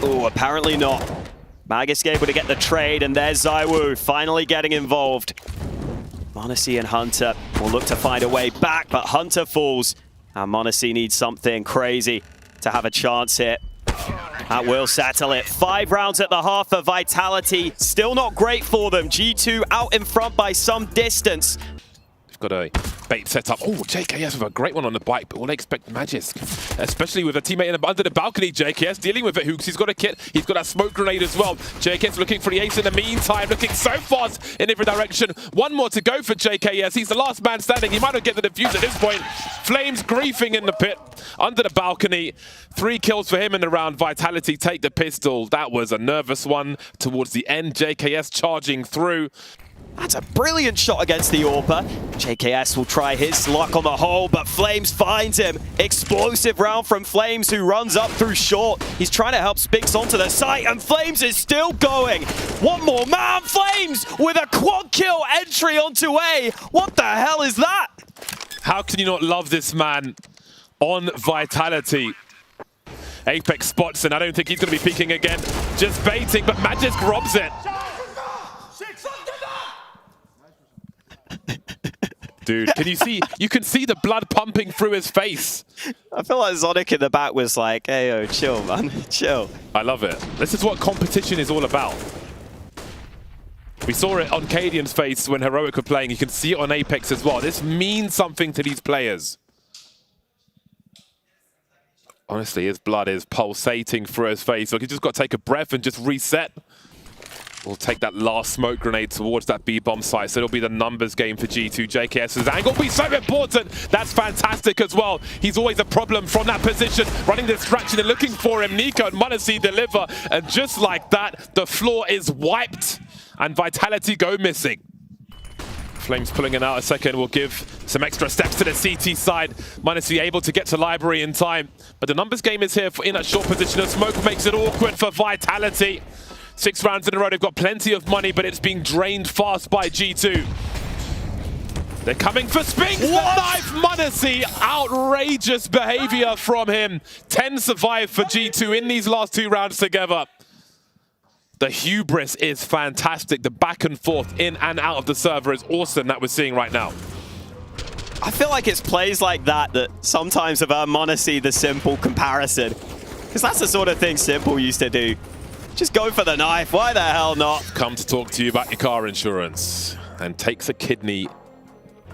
Oh, apparently not. Magisk able to get the trade, and there's ZywOo finally getting involved. m0NESY and Hunter will look to find a way back, but Hunter falls. And m0NESY needs something crazy to have a chance here. That will settle it. 5 rounds at the half for Vitality. Still not great for them. G2 out in front by some distance. Got a bait set up. Oh, JKS with a great one on the bike, but will they expect Magisk? Especially with a teammate under the balcony. JKS dealing with it. HooXi's got a kit. He's got a smoke grenade as well. JKS looking for the ace in the meantime, looking so fast in every direction. One more to go for JKS. He's the last man standing. He might not get the defuse at this point. Flames griefing in the pit under the balcony. 3 kills for him in the round. Vitality take the pistol. That was a nervous one towards the end. JKS charging through. That's a brilliant shot against the AWPer. JKS will try his luck on the hole, but Flames finds him. Explosive round from Flames, who runs up through short. He's trying to help Spinks onto the site, and Flames is still going. One more man, Flames with a quad kill entry onto A. What the hell is that? How can you not love this man on Vitality? Apex spots, and I don't think he's going to be peeking again. Just baiting, but Magisk robs it. Dude, can you see? You can see the blood pumping through his face. I feel like Zonic in the back was like, hey, yo, chill, man, chill. I love it. This is what competition is all about. We saw it on Cadian's face when Heroic were playing. You can see it on Apex as well. This means something to these players. Honestly, his blood is pulsating through his face. Like, he just got to take a breath and just reset. We'll take that last smoke grenade towards that B-bomb site, so it'll be the numbers game for G2. JKS's angle will be so important. That's fantastic as well. He's always a problem from that position, running the distraction and looking for him. Nico and m0NESY deliver, and just like that, the floor is wiped, and Vitality go missing. Flames pulling it out a second will give some extra steps to the CT side. m0NESY able to get to library in time, but the numbers game is here in that short position. The smoke makes it awkward for Vitality. 6 rounds in a row, they've got plenty of money, but it's being drained fast by G2. They're coming for Spinks, the knife, m0NESY, outrageous behavior from him. 10 survive for G2 in these last 2 rounds together. The hubris is fantastic. The back and forth in and out of the server is awesome that we're seeing right now. I feel like it's plays like that that sometimes have earned m0NESY the Simple comparison. Because that's the sort of thing Simple used to do. Just go for the knife, why the hell not? Come to talk to you about your car insurance and takes a kidney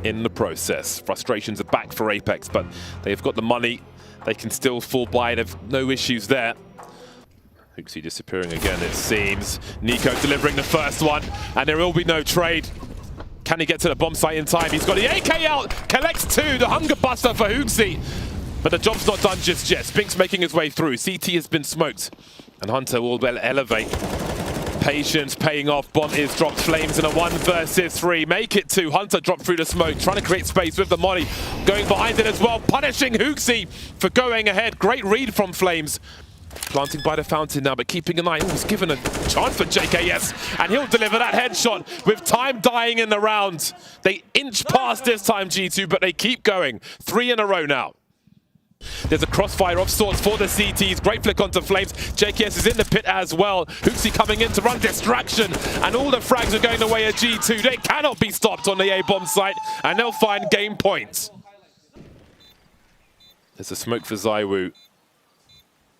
in the process. Frustrations are back for Apex, but they've got the money. They can still fall by, they've no issues there. HooXi disappearing again, it seems. NiKo delivering the first one, and there will be no trade. Can he get to the bomb site in time? He's got the AK out, collects two, the hunger buster for HooXi. But the job's not done just yet. Spink's making his way through. CT has been smoked, and Hunter will elevate. Patience paying off. Bont is dropped. Flames in a 1 versus 3. Make it 2. Hunter dropped through the smoke, trying to create space with the molly. Going behind it as well, punishing HooXi for going ahead. Great read from Flames. Planting by the fountain now, but keeping an eye. He's given a chance for JKS, and he'll deliver that headshot with time dying in the round. They inch past this time, G2, but they keep going. 3 in a row now. There's a crossfire of sorts for the CTs. Great flick onto Flames. JKS is in the pit as well. HooXi coming in to run distraction, and all the frags are going the way of G2. They cannot be stopped on the A-bomb site, and they'll find game points. There's a smoke for ZywOo.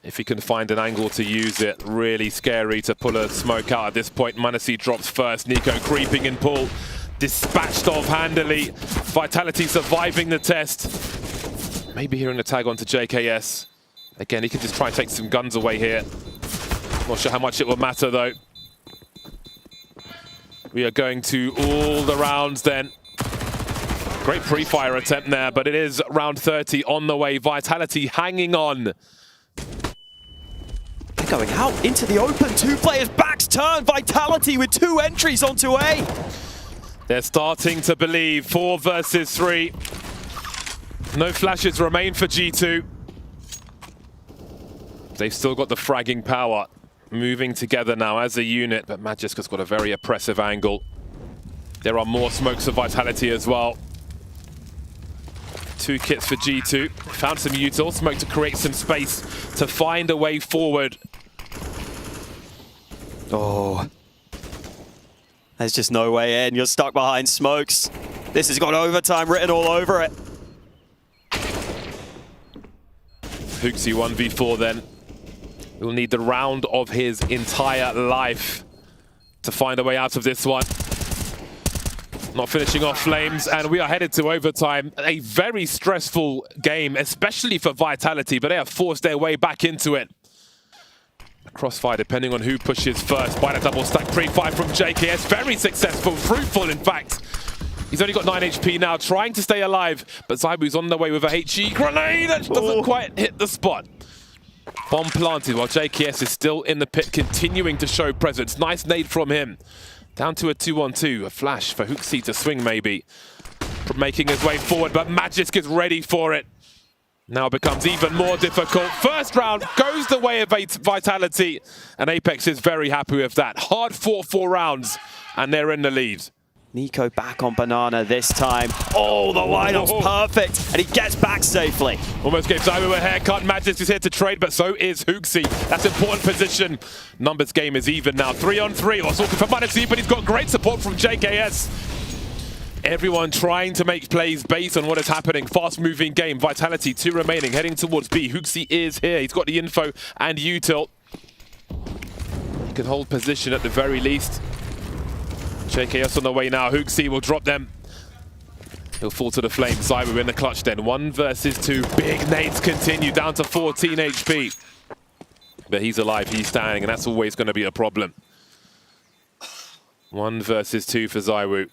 If he can find an angle to use it, really scary to pull a smoke out at this point. m0NESY drops first. NiKo creeping in pull. Dispatched off handily. Vitality surviving the test. Maybe hearing a tag onto JKS. Again, he can just try and take some guns away here. Not sure how much it will matter, though. We are going to all the rounds then. Great pre-fire attempt there, but it is round 30 on the way. Vitality hanging on. They're going out into the open. 2 players, backs turn. Vitality with 2 entries onto A. They're starting to believe. 4 versus 3. No flashes remain for G2. They've still got the fragging power. Moving together now as a unit, but Magiska's got a very oppressive angle. There are more smokes of Vitality as well. 2 kits for G2. Found some util, smoke to create some space to find a way forward. Oh. There's just no way in. You're stuck behind smokes. This has got overtime written all over it. HooXi 1v4 then. He'll need the round of his entire life to find a way out of this one. Not finishing off Flames, and we are headed to overtime. A very stressful game, especially for Vitality, but they have forced their way back into it. Crossfire depending on who pushes first. By the double stack pre-fire from JKS. Very successful, fruitful in fact. He's only got 9 HP now, trying to stay alive, but ZywOo's on the way with a HE grenade that doesn't quite hit the spot. Bomb planted while JKS is still in the pit, continuing to show presence. Nice nade from him. Down to a 2-on-2, a flash for HooXi to swing maybe. Making his way forward, but Magisk is ready for it. Now it becomes even more difficult. First round goes the way of Vitality, and Apex is very happy with that. Hard fought 4 rounds, and they're in the lead. NiKo back on Banana this time. Oh, the lineup's perfect, and he gets back safely. Almost gave ZywOo a haircut. Magisk is here to trade, but so is HooXi. That's important position. Numbers game is even now. 3-on-3. What's looking for m0NESY, but he's got great support from JKS. Everyone trying to make plays based on what is happening. Fast-moving game. Vitality, 2 remaining, heading towards B. HooXi is here. He's got the info and util. He can hold position at the very least. JKS on the way now. HooXi will drop them. He'll fall to the flames. ZywOo in the clutch then. 1 versus 2. Big nades continue down to 14 HP. But he's alive. He's standing, and that's always going to be a problem. 1 versus 2 for ZywOo.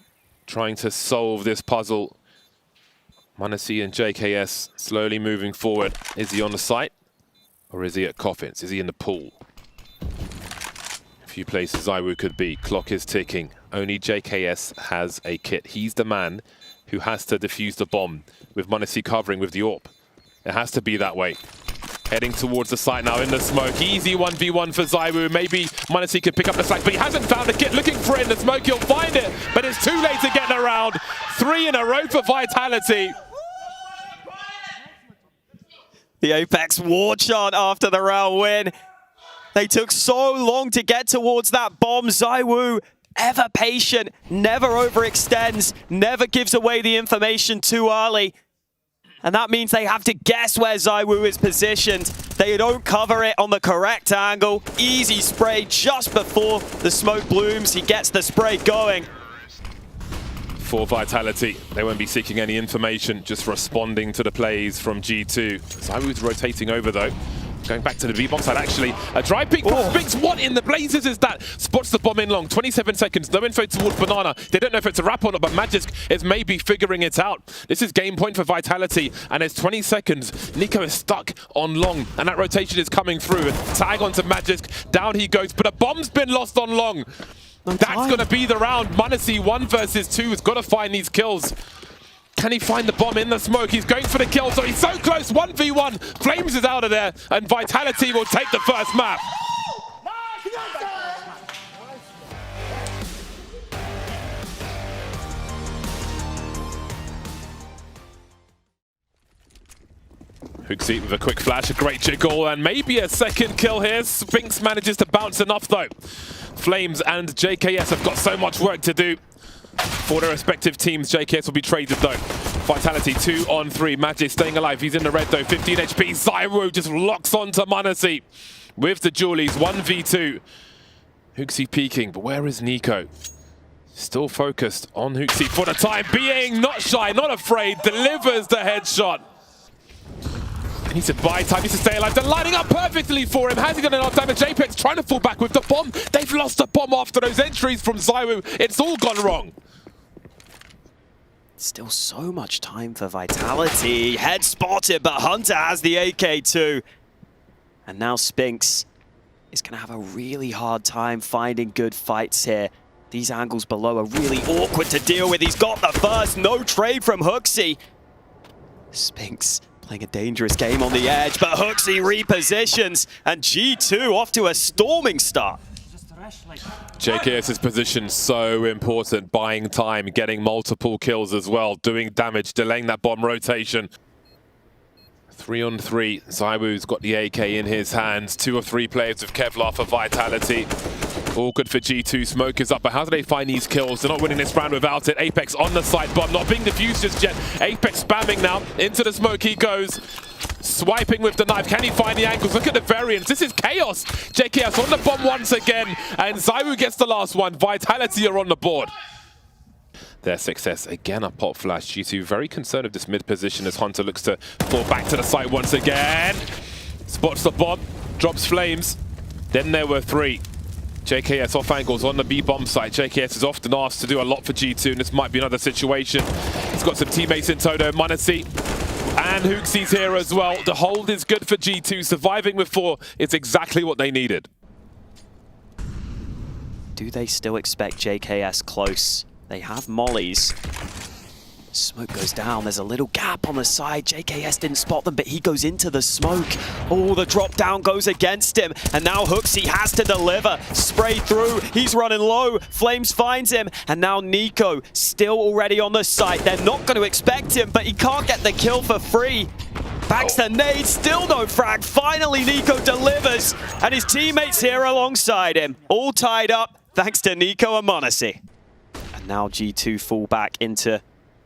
Trying to solve this puzzle. m0NESY and JKS slowly moving forward. Is he on the site? Or is he at Coffins? Is he in the pool? A few places ZywOo could be. Clock is ticking. Only JKS has a kit. He's the man who has to defuse the bomb with m0NESY covering with the AWP. It has to be that way. Heading towards the site now in the smoke. Easy 1v1 for ZywOo. Maybe m0NESY could pick up the slack, but he hasn't found a kit. Looking for it in the smoke. He'll find it, but it's too late to get around. 3 in a row for Vitality. The Apex war chant after the round win. They took so long to get towards that bomb. ZywOo ever patient, never overextends, never gives away the information too early. And that means they have to guess where ZywOo is positioned. They don't cover it on the correct angle. Easy spray just before the smoke blooms. He gets the spray going. For Vitality, they won't be seeking any information, just responding to the plays from G2. ZywOo's rotating over though. Going back to the B-bomb side, actually. A dry peek from Spinks. What in the blazes is that? Spots the bomb in long. 27 seconds. No info towards Banana. They don't know if it's a wrap or not, but Magisk is maybe figuring it out. This is game point for Vitality, and it's 20 seconds. NiKo is stuck on long, and that rotation is coming through. Tag onto Magisk. Down he goes, but a bomb's been lost on long. That's going to be the round. m0NESY 1 versus 2 has got to find these kills. Can he find the bomb in the smoke? He's going for the kill, so he's so close. 1v1. Flames is out of there, and Vitality will take the first map. HooXi with a quick flash, a great jiggle, and maybe a second kill here. Spinks manages to bounce enough, though. Flames and JKS have got so much work to do for their respective teams. JKS will be traded, though. Vitality 2 on 3. Magic staying alive. He's in the red, though. 15 HP. ZywOo just locks onto m0NESY with the Julies. 1v2. HooXi peeking, but where is NiKo? Still focused on HooXi for the time being. Not shy, not afraid. Delivers the headshot. He needs to buy time, needs to stay alive. They're lining up perfectly for him. Has he done enough damage? Apex trying to fall back with the bomb. They've lost the bomb after those entries from ZywOo. It's all gone wrong. Still so much time for Vitality. Head spotted, but Hunter has the AK too. And now Spinks is going to have a really hard time finding good fights here. These angles below are really awkward to deal with. He's got the first. No trade from HooXi. Spinks playing a dangerous game on the edge, but HooXi repositions, and G2 off to a storming start. JKS's position so important, buying time, getting multiple kills as well, doing damage, delaying that bomb rotation. 3 on 3, ZywOo's got the AK in his hands. 2 of 3 players with Kevlar for Vitality. All good for G2. Smoke is up, but how do they find these kills? They're not winning this round without it. Apex on the side, bomb not being defused just yet. Apex spamming now. Into the smoke he goes. Swiping with the knife. Can he find the angles? Look at the variance. This is chaos. JKS on the bomb once again, and ZywOo gets the last one. Vitality are on the board. Their success. Again, a pop flash. G2 very concerned of this mid position as Hunter looks to fall back to the site once again. Spots the bomb. Drops Flames. Then there were 3. JKS off angles on the B-bomb site. JKS is often asked to do a lot for G2, and this might be another situation. He's got some teammates in Todo. m0NESY and HooXi's here as well. The hold is good for G2. Surviving with 4 is exactly what they needed. Do they still expect JKS close? They have mollies. Smoke goes down. There's a little gap on the side. JKS didn't spot them, but he goes into the smoke. Oh, the drop down goes against him. And now HooXi has to deliver. Spray through. He's running low. Flames finds him. And now NiKo still already on the site. They're not going to expect him, but he can't get the kill for free. Backs the nade. Still no frag. Finally, NiKo delivers. And his teammates here alongside him. All tied up thanks to NiKo and m0NESY. And now G2 fall back into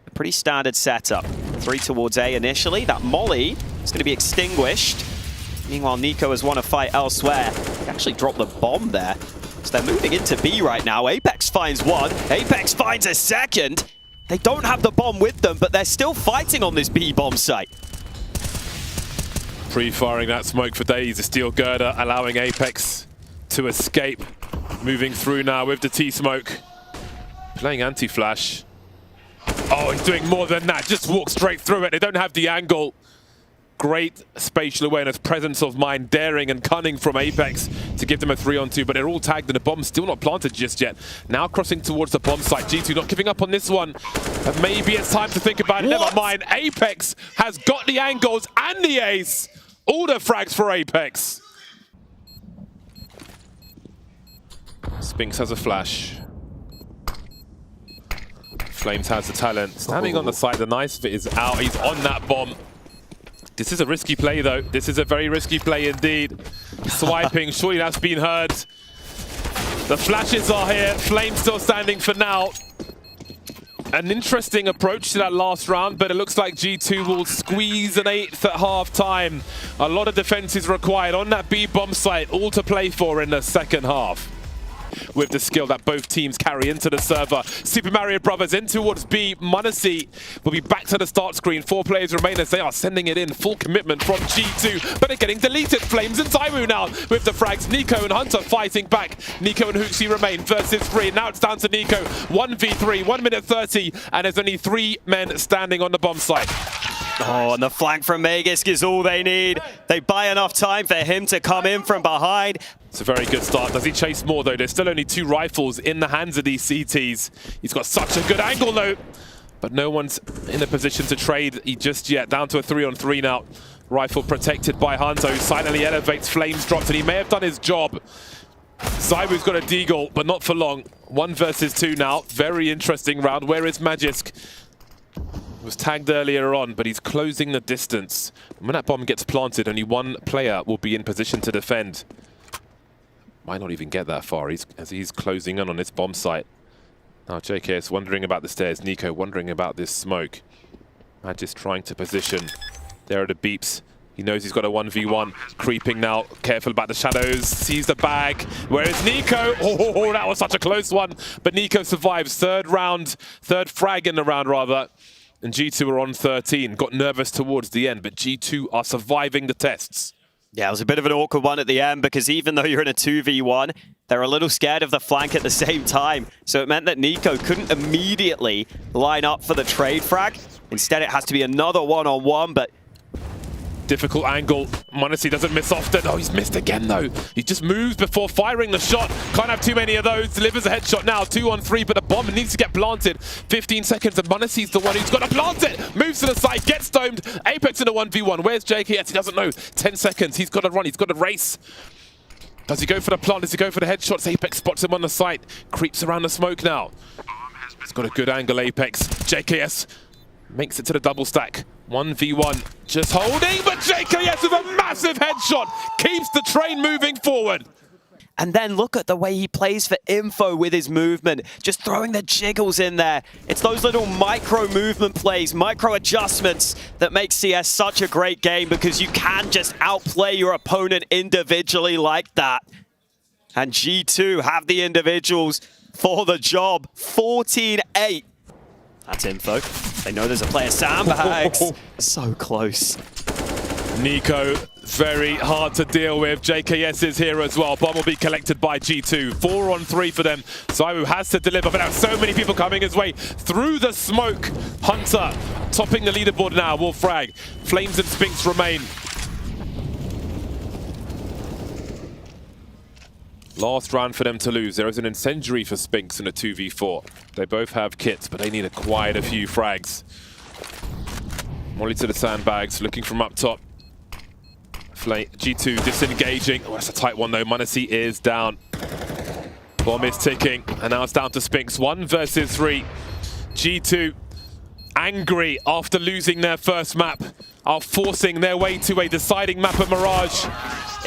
a pretty standard setup. 3 towards A initially. That molly is going to be extinguished. Meanwhile, NiKo has won a fight elsewhere. He actually dropped the bomb there. So they're moving into B right now. Apex finds 1. Apex finds a second. They don't have the bomb with them, but they're still fighting on this B-bomb site. Pre-firing that smoke for days. The steel girder allowing Apex to escape. Moving through now with the T-smoke. Playing anti-flash. Oh, he's doing more than that. Just walk straight through it. They don't have the angle. Great spatial awareness, presence of mind, daring and cunning from Apex to give them a 3-on-2, but they're all tagged and the bomb's still not planted just yet. Now crossing towards the bomb site. G2 not giving up on this one. But maybe it's time to think about it. Never mind. Apex has got the angles and the ace. All the frags for Apex. Spinks has a flash. Flames has the talent. Standing on the side, the nice fit is out. He's on that bomb. This is a risky play, though. This is a very risky play indeed. Swiping, surely that's been heard. The flashes are here. Flame still standing for now. An interesting approach to that last round, but it looks like G2 will squeeze an 8th at half-time. A lot of defense is required on that B bomb site, all to play for in the second half. With the skill that both teams carry into the server. Super Mario Brothers in towards B. m0NESY will be back to the start screen. 4 players remain as they are sending it in. Full commitment from G2, but they're getting deleted. Flames and ZywOo now with the frags. NiKo and Hunter fighting back. NiKo and HooXi remain versus 3. Now it's down to NiKo. 1v3, 1 minute 30, and there's only 3 men standing on the bomb site. Oh, and the flank from Magisk is all they need. They buy enough time for him to come in from behind. It's a very good start. Does he chase more, though? There's still only 2 rifles in the hands of these CTs. He's got such a good angle, though. But no one's in a position to trade just yet. Down to a 3-on-3 now. Rifle protected by Hunter, who silently elevates. Flames dropped, and he may have done his job. ZywOo's got a deagle, but not for long. 1 versus 2 now. Very interesting round. Where is Magisk? Was tagged earlier on, but he's closing the distance. When that bomb gets planted, only 1 player will be in position to defend. Might not even get that far as he's closing in on this bomb site. Now JKS wondering about the stairs. NiKo wondering about this smoke. Magisk trying to position. There are the beeps. He knows he's got a 1v1. Creeping now. Careful about the shadows. Sees the bag. Where is NiKo? Oh, that was such a close one. But NiKo survives. Third frag in the round, rather. And G2 are on 13. Got nervous towards the end, but G2 are surviving the tests. Yeah, it was a bit of an awkward one at the end because even though you're in a 2v1, they're a little scared of the flank at the same time. So it meant that NiKo couldn't immediately line up for the trade frag. Instead, it has to be another one-on-one, but difficult angle. m0NESY doesn't miss often. Oh, he's missed again, though. He just moves before firing the shot. Can't have too many of those. Delivers a headshot now. 2-on-3, but the bomb needs to get planted. 15 seconds, and m0NESY's the one who's got to plant it. Moves to the side, gets domed. Apex in a 1v1. Where's JKS? He doesn't know. 10 seconds. He's got to run. He's got to race. Does he go for the plant? Does he go for the headshots? Apex spots him on the site. Creeps around the smoke now. He's got a good angle, Apex. JKS makes it to the double stack. 1v1, just holding, but JKS with a massive headshot keeps the train moving forward. And then look at the way he plays for info with his movement, just throwing the jiggles in there. It's those little micro movement plays, micro adjustments that make CS such a great game because you can just outplay your opponent individually like that. And G2 have the individuals for the job. 14-8. That's info. They know there's a player sandbags. So close. NiKo, very hard to deal with. JKS is here as well. Bomb will be collected by G2. 4-on-3 for them. ZywOo has to deliver, but now so many people coming his way through the smoke. Hunter topping the leaderboard now. Will frag. Flames and Spinks remain. Last round for them to lose. There is an incendiary for Spinks in a 2v4. They both have kits, but they need quite a few frags. Molly to the sandbags, looking from up top. G2 disengaging. Oh, that's a tight one though. m0NESY is down. Bomb is ticking, and now it's down to Spinks. 1 versus 3. G2 angry after losing their first map, are forcing their way to a deciding map at Mirage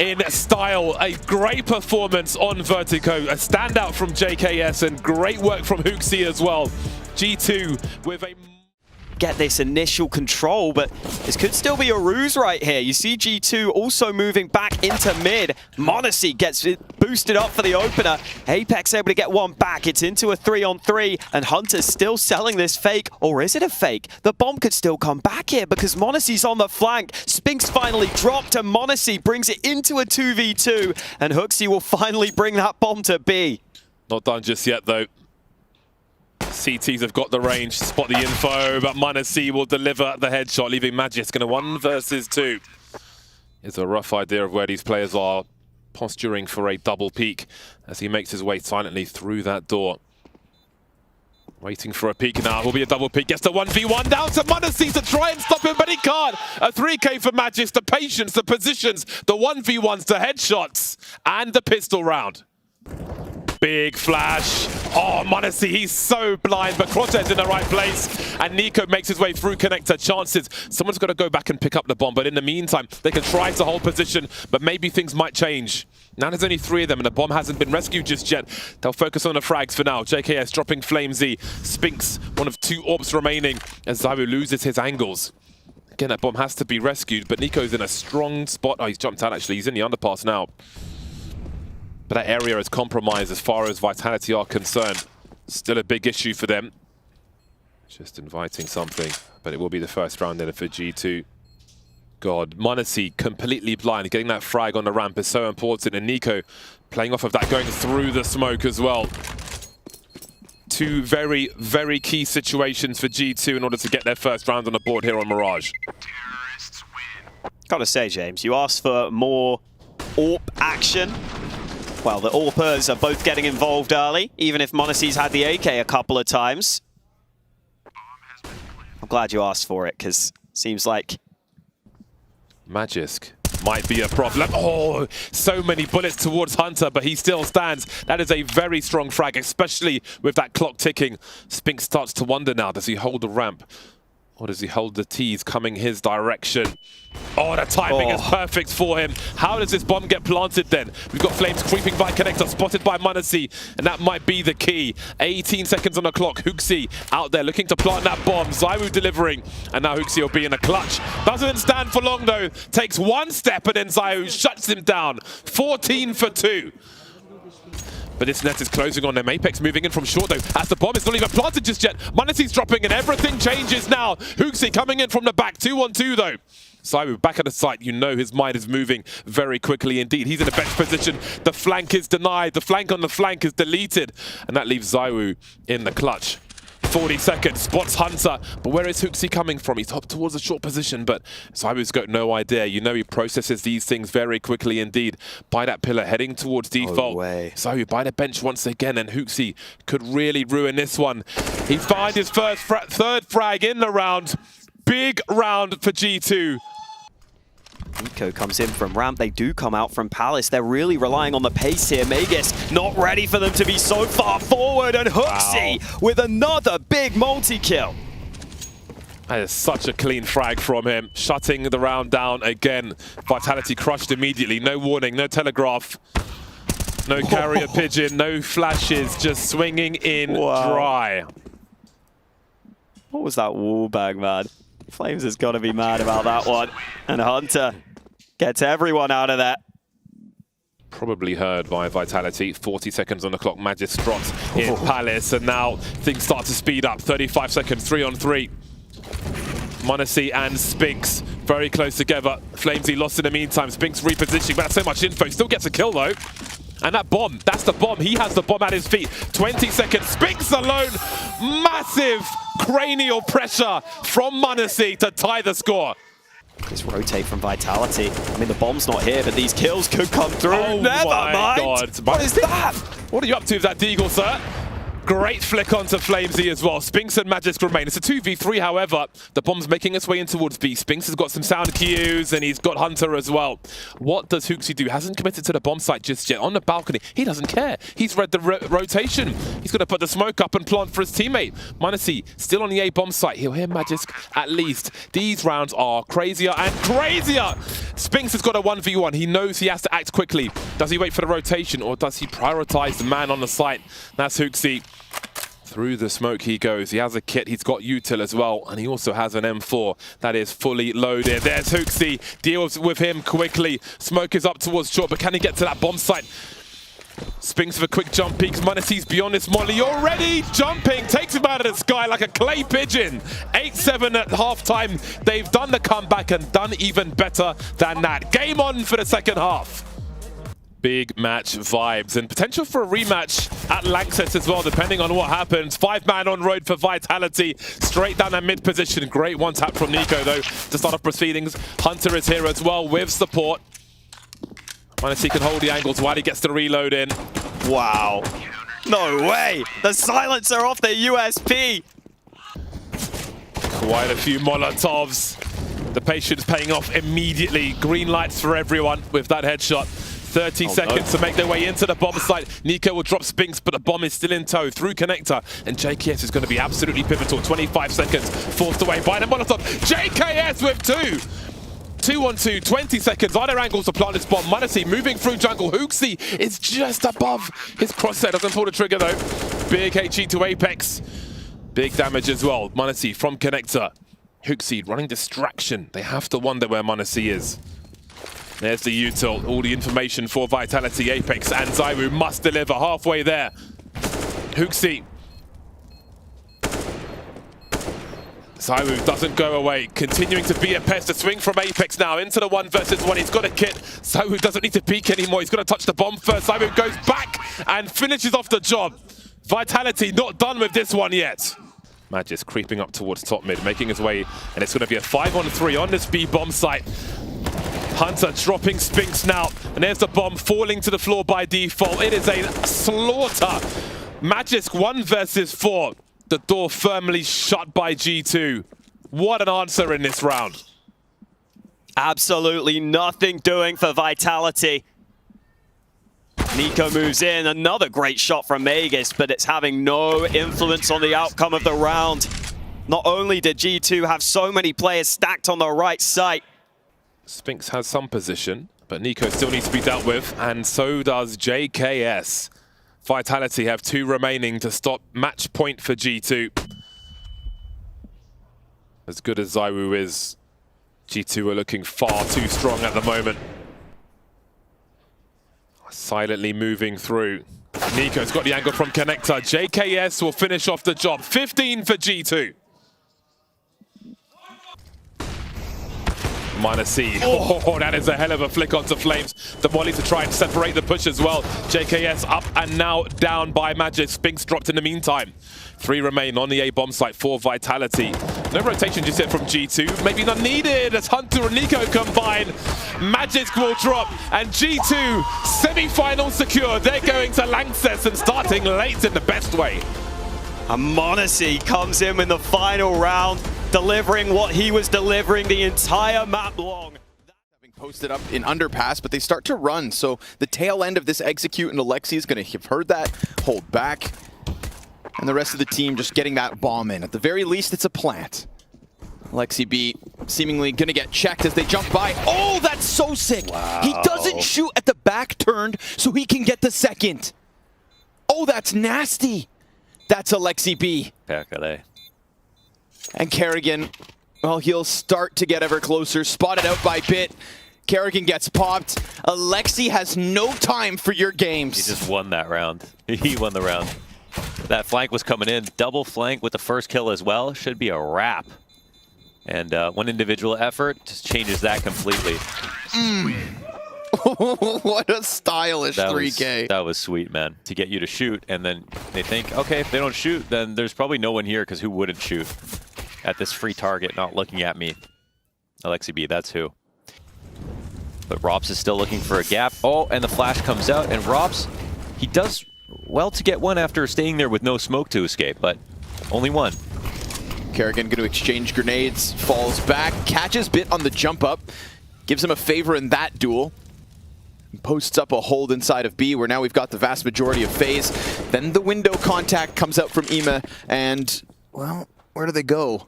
in style. A great performance on Vertigo, a standout from JKS, and great work from HooXi as well. G2 with a get this initial control, but this could still be a ruse right here. You see G2 also moving back into mid. m0NESY gets it boosted up for the opener. Apex able to get one back. It's into a 3-on-3, and Hunter's still selling this fake. Or is it a fake? The bomb could still come back here because m0NESY's on the flank. Spinks finally dropped, and m0NESY brings it into a 2v2, and HooXi will finally bring that bomb to B. Not done just yet, though. CTs have got the range, spot the info, but m0NESY will deliver the headshot, leaving Magisk in a 1 versus 2. It's a rough idea of where these players are, posturing for a double peek as he makes his way silently through that door. Waiting for a peek now, will be a double peek, gets the 1v1 down to m0NESY to try and stop him, but he can't. A 3k for Magisk, the patience, the positions, the 1v1s, the headshots, and the pistol round. Big flash. Oh, m0NESY, he's so blind, but Crosshair's in the right place. And NiKo makes his way through connector. Chances. Someone's got to go back and pick up the bomb, but in the meantime, they can try to hold position, but maybe things might change. Now there's only 3 of them, and the bomb hasn't been rescued just yet. They'll focus on the frags for now. JKS dropping FlameZ. Spinks, one of 2 orbs remaining, as ZywOo loses his angles. Again, that bomb has to be rescued, but NiKo's in a strong spot. Oh, he's jumped out, actually. He's in the underpass now. But that area is compromised as far as Vitality are concerned. Still a big issue for them. Just inviting something, but it will be the first round in for G2. God, m0NESY completely blind. Getting that frag on the ramp is so important, and NiKo playing off of that, going through the smoke as well. 2 very, very key situations for G2 in order to get their first round on the board here on Mirage. Terrorists win. Gotta say, James, you asked for more AWP action. Well, the AWPers are both getting involved early, even if m0NESY's had the AK a couple of times. I'm glad you asked for it, because it seems like Magisk might be a problem. Oh, so many bullets towards Hunter, but he still stands. That is a very strong frag, especially with that clock ticking. Spink starts to wonder now, does he hold the ramp? Or does he hold the T's coming his direction? Oh, the timing is perfect for him. How does this bomb get planted then? We've got Flames creeping by connector, spotted by m0NESY, and that might be the key. 18 seconds on the clock. HooXi out there looking to plant that bomb. ZywOo delivering, and now HooXi will be in a clutch. Doesn't stand for long though. Takes 1 step, and then ZywOo shuts him down. 14 for 2. But this net is closing on them. Apex moving in from short though, as the bomb is not even planted just yet. m0NESY's dropping and everything changes now. HooXi coming in from the back, 2-on-2 though. ZywOo back at the site, you know his mind is moving very quickly indeed. He's in a bench position, the flank is denied, the flank on the flank is deleted, and that leaves ZywOo in the clutch. 40 seconds, spots Hunter, but where is HooXi coming from? He's up towards a short position, but ZywOo's got no idea. You know he processes these things very quickly indeed. By that pillar, heading towards default. ZywOo by the bench once again, and HooXi could really ruin this one. He's behind his third frag in the round. Big round for G2. NiKo comes in from ramp. They do come out from Palace. They're really relying on the pace here. Magisk not ready for them to be so far forward. And HooXi with another big multi-kill. That is such a clean frag from him. Shutting the round down again. Vitality crushed immediately. No warning, no telegraph. No carrier pigeon, no flashes. Just swinging in dry. What was that wall bang, man? Flames has got to be mad about that one. And Hunter gets everyone out of that. Probably heard by Vitality. 40 seconds on the clock. Magisk drops in Palace, and now things start to speed up. 35 seconds, 3-on-3. m0NESY and Spinks very close together. FlameZ lost in the meantime. Spinks repositioning, but that's so much info. Still gets a kill though. And that bomb, that's the bomb. He has the bomb at his feet. 20 seconds, Spinks alone. Massive cranial pressure from m0NESY to tie the score. Just rotate from Vitality. I mean, the bomb's not here, but these kills could come through. Oh Never my mind. God. What is that? What are you up to with that deagle, sir? Great flick onto FlameZ as well. Spinks and Magisk remain. It's a 2v3, however. The bomb's making its way in towards B. Spinks has got some sound cues, and he's got Hunter as well. What does HooXi do? Hasn't committed to the bomb site just yet. On the balcony, he doesn't care. He's read the rotation. He's going to put the smoke up and plant for his teammate. m0NESY still on the A bomb site. He'll hear Magisk at least. These rounds are crazier and crazier. Spinks has got a 1v1. He knows he has to act quickly. Does he wait for the rotation, or does he prioritize the man on the site? That's HooXi. Through the smoke he goes. He has a kit. He's got util as well. And he also has an M4 that is fully loaded. There's HooXi. Deals with him quickly. Smoke is up towards short, but can he get to that bomb site? Spinks with a quick jump peeks. m0NESY's beyond this molly already. Jumping. Takes him out of the sky like a clay pigeon. 8-7 at halftime. They've done the comeback and done even better than that. Game on for the second half. Big match vibes and potential for a rematch at Lanxess as well, depending on what happens. 5-man on road for Vitality, straight down that mid position. Great one tap from NiKo though to start off proceedings. Hunter is here as well with support. m0NESY can hold the angles while he gets the reload in. Wow. No way. The silencer off the USP. Quite a few Molotovs. The patience paying off immediately. Green lights for everyone with that headshot. 30 seconds to make their way into the bomb site. Nico will drop Spinks, but the bomb is still in tow through Connector. And JKS is going to be absolutely pivotal. 25 seconds, forced away by the Molotov. JKS with 2 on 2, 20 seconds. Are there angles to plant this bomb? m0NESY moving through jungle. Hooksy is just above his crosshair. Doesn't pull the trigger though. Big HE to Apex. Big damage as well. m0NESY from Connector. Hooksy running distraction. They have to wonder where m0NESY is. There's the util. All the information for Vitality. Apex and ZywOo must deliver. Halfway there. Hooksy. ZywOo doesn't go away. Continuing to be a pest. A swing from Apex now into the 1 versus 1. He's got a kit. ZywOo doesn't need to peek anymore. He's going to touch the bomb first. ZywOo goes back and finishes off the job. Vitality not done with this one yet. Magis creeping up towards top mid, making his way, and it's going to be a 5-on-3 on this B bomb site. Hunter dropping Spinks now, and there's the bomb falling to the floor by default. It is a slaughter. Magis 1 versus 4. The door firmly shut by G2. What an answer in this round. Absolutely nothing doing for Vitality. Nico moves in, another great shot from Magus, but it's having no influence on the outcome of the round. Not only did G2 have so many players stacked on the right side. Spinks has some position, but Nico still needs to be dealt with, and so does JKS. Vitality have 2 remaining to stop match point for G2. As good as ZywOo is, G2 are looking far too strong at the moment. Silently moving through. Nico's got the angle from Connector. JKS will finish off the job. 15 for G2. m0NESY. Oh, that is a hell of a flick onto Flames. The volley to try and separate the push as well. JKS up and now down by Magic. Spinks dropped in the meantime. 3 remain on the A bomb site for Vitality. No rotation just yet from G2. Maybe not needed as Hunter and Nico combine. Magic will drop and G2 semi-final secure. They're going to Lanxess and starting late in the best way. And m0NESY comes in the final round, delivering what he was delivering the entire map long. Posted up in underpass, but they start to run. So the tail end of this execute and Alexi is going to have heard that, hold back. And the rest of the team just getting that bomb in. At the very least, it's a plant. Alexi B seemingly going to get checked as they jump by. Oh, that's so sick. Wow. He doesn't shoot at the back turned so he can get the second. Oh, that's nasty. That's Alexi B. And Kerrigan, well, he'll start to get ever closer. Spotted out by Bit. Kerrigan gets popped. Alexi has no time for your games. He just won that round. He won the round. That flank was coming in. Double flank with the first kill as well. Should be a wrap. And one individual effort just changes that completely. What a stylish 3K. That was sweet, man. To get you to shoot, and then they think, okay, if they don't shoot, then there's probably no one here, because who wouldn't shoot at this free target not looking at me? Alexi B, that's who. But Rops is still looking for a gap. Oh, and the flash comes out, and Rops, he does well to get one after staying there with no smoke to escape, but only one. Kerrigan going to exchange grenades, falls back, catches Bit on the jump up, gives him a favor in that duel. Posts up a hold inside of B, where now we've got the vast majority of FaZe. Then the window contact comes out from IEM, and, well, where do they go?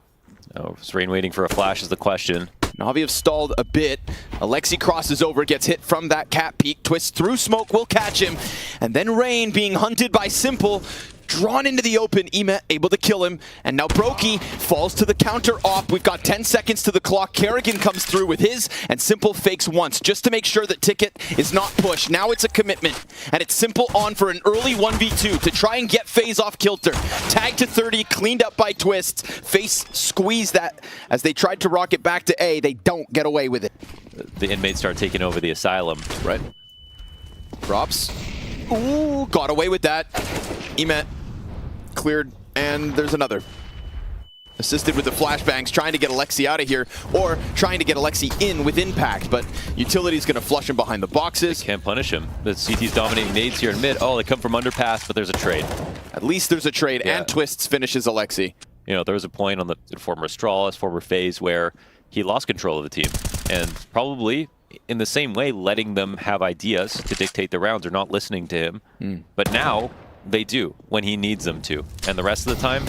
Oh, is Rain waiting for a flash is the question. NaVi have stalled a bit. Alexi crosses over, gets hit from that cat peek, twists through smoke, will catch him. And then Rain being hunted by Simple, drawn into the open. IEM able to kill him. And now Brokey falls to the counter op. We've got 10 seconds to the clock. Kerrigan comes through with his, and Simple fakes once, just to make sure that Ticket is not pushed. Now it's a commitment, and it's Simple on for an early 1v2 to try and get FaZe off kilter. Tag to 30, cleaned up by Twist. FaZe squeezed that as they tried to rock it back to A. They don't get away with it. The inmates start taking over the asylum. Right. Drops. Ooh, got away with that. IEM cleared, and there's another. Assisted with the flashbangs, trying to get Alexi out of here, or trying to get Alexi in with impact, but Utility's going to flush him behind the boxes. They can't punish him. The CT's dominating nades here in mid. Oh, they come from underpass, but there's a trade. At least there's a trade, yeah. And Twists finishes Alexi. You know, there was a point on the former Astralis, former FaZe, where he lost control of the team. And probably in the same way letting them have ideas to dictate the rounds or not listening to him. But now they do when he needs them to. And the rest of the time,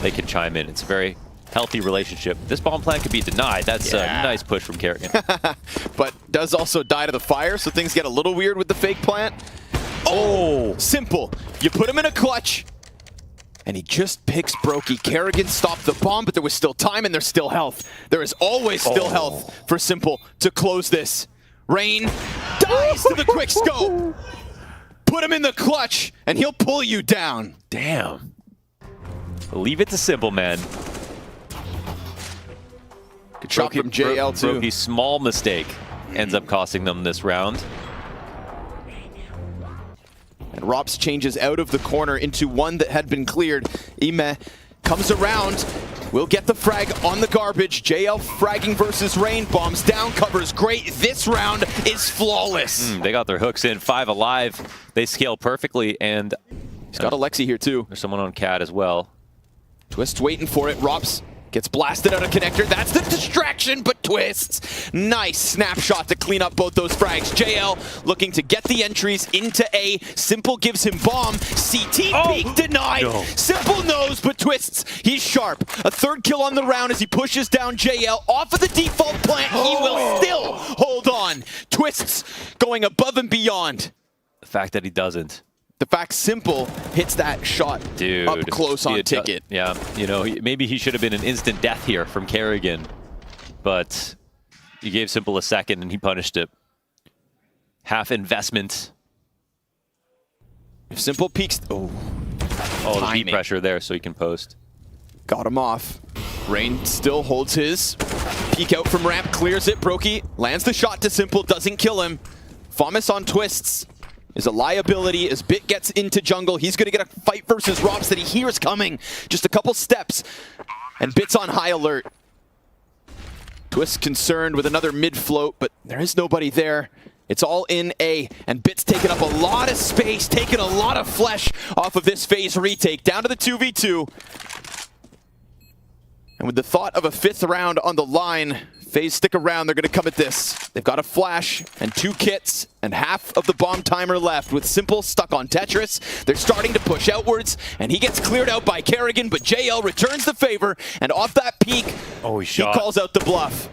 they can chime in. It's a very healthy relationship. This bomb plant could be denied. That's a nice push from Kerrigan. But does also die to the fire, so things get a little weird with the fake plant. Oh, simple. You put him in a clutch, and he just picks Brokey. Kerrigan stopped the bomb, but there was still time and there's still health. There is always still health for Simple to close this. Rain dies to the quick scope. Put him in the clutch, and he'll pull you down. Damn. Leave it to Simple, man. Good shot from JL too. Brokey's small mistake ends up costing them this round. And Rops changes out of the corner into one that had been cleared. IEM comes around, will get the frag on the garbage. JL fragging versus Rain, bombs down, covers great. This round is flawless. They got their hooks in, 5 alive. They scale perfectly, and he's got Alexi here too. There's someone on CAD as well. Twist waiting for it. Rops gets blasted out of connector. That's the distraction, but Twists. Nice snapshot to clean up both those frags. JL looking to get the entries into A. Simple gives him bomb. CT peek denied. No. Simple knows, but Twists. He's sharp. A third kill on the round as he pushes down JL off of the default plant. He will still hold on. Twists going above and beyond. The fact that he doesn't. The fact Simple hits that shot up close on ticket. Yeah, you know, maybe he should have been an instant death here from Kerrigan, but you gave Simple a second and he punished it. Half investment. If Simple peeks... Oh, the heat pressure there so he can post. Got him off. Rain still holds his. Peek out from ramp, clears it. Brokey lands the shot to Simple, doesn't kill him. Famas on Twists is a liability as Bit gets into jungle. He's going to get a fight versus Rops that he hears coming. Just a couple steps, and Bit's on high alert. Twist concerned with another mid float, but there is nobody there. It's all in A, and Bit's taking up a lot of space, taking a lot of flesh off of this phase retake. Down to the 2v2. And with the thought of a 5th round on the line, FaZe stick around, they're going to come at this. They've got a flash and 2 kits and half of the bomb timer left with Simple stuck on Tetris. They're starting to push outwards, and he gets cleared out by Kerrigan, but JL returns the favor, and off that peak, he calls out the bluff.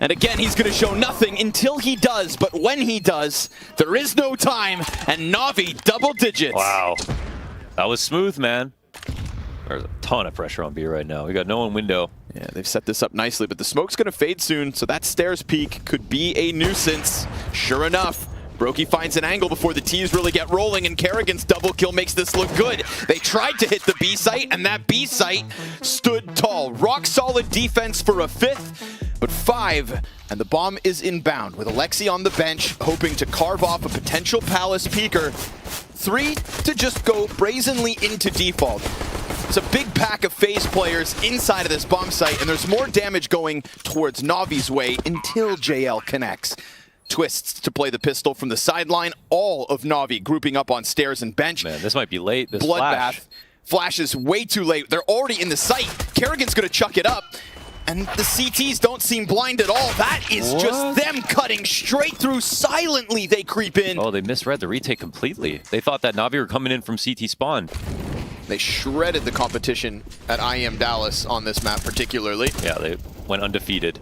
And again, he's going to show nothing until he does, but when he does, there is no time, and NaVi double digits. Wow. That was smooth, man. There's a ton of pressure on B right now. We got no one window. Yeah, they've set this up nicely, but the smoke's going to fade soon, so that stairs peak could be a nuisance. Sure enough, Brokey finds an angle before the T's really get rolling, and Kerrigan's double kill makes this look good. They tried to hit the B site, and that B site stood tall. Rock solid defense for a 5th, but 5, and the bomb is inbound with Alexi on the bench, hoping to carve off a potential Palace peeker. 3 to just go brazenly into default. It's a big pack of FaZe players inside of this bomb site, and there's more damage going towards Navi's way until JL connects. Twists to play the pistol from the sideline. All of Navi grouping up on stairs and bench. Man, this might be late. This Bloodbath. Flash is way too late. They're already in the site. Kerrigan's going to chuck it up. And the CTs don't seem blind at all. That is just them cutting straight through. Silently, they creep in. Oh, they misread the retake completely. They thought that Navi were coming in from CT spawn. They shredded the competition at IEM Dallas on this map particularly. Yeah, they went undefeated.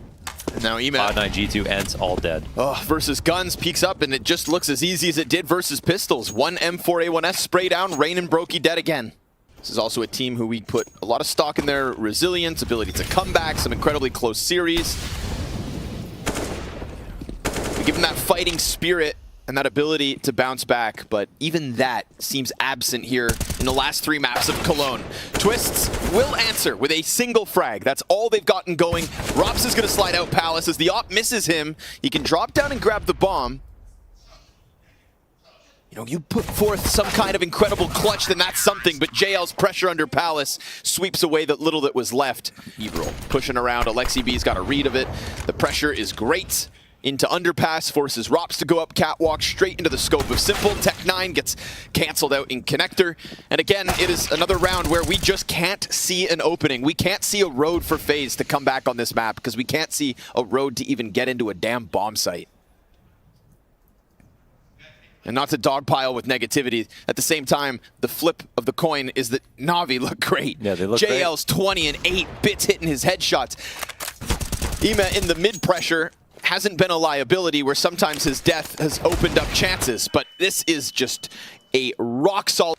And now IEM. Cloud9 G2 ends all dead. Oh, versus Guns peeks up, and it just looks as easy as it did versus Pistols. 1 M4A1S spray down, Rain and Brokey dead again. This is also a team who we put a lot of stock in their resilience, ability to come back, some incredibly close series. We give them that fighting spirit and that ability to bounce back, but even that seems absent here in the last 3 maps of Cologne. Twists will answer with a single frag. That's all they've gotten going. Rops is going to slide out Palace. As the op misses him, he can drop down and grab the bomb. You know, you put forth some kind of incredible clutch, then that's something, but JL's pressure under Palace sweeps away the little that was left. Evil pushing around. Alexi B's got a read of it. The pressure is great. Into underpass, forces Rops to go up catwalk straight into the scope of Simple. Tech9 gets canceled out in connector. And again, it is another round where we just can't see an opening. We can't see a road for FaZe to come back on this map because we can't see a road to even get into a damn bomb site. And not to dogpile with negativity. At the same time, the flip of the coin is that NaVi look great. Yeah, they look JL's 20 and 8, Bits hitting his headshots. IEM in the mid pressure hasn't been a liability where sometimes his death has opened up chances, but this is just a rock solid.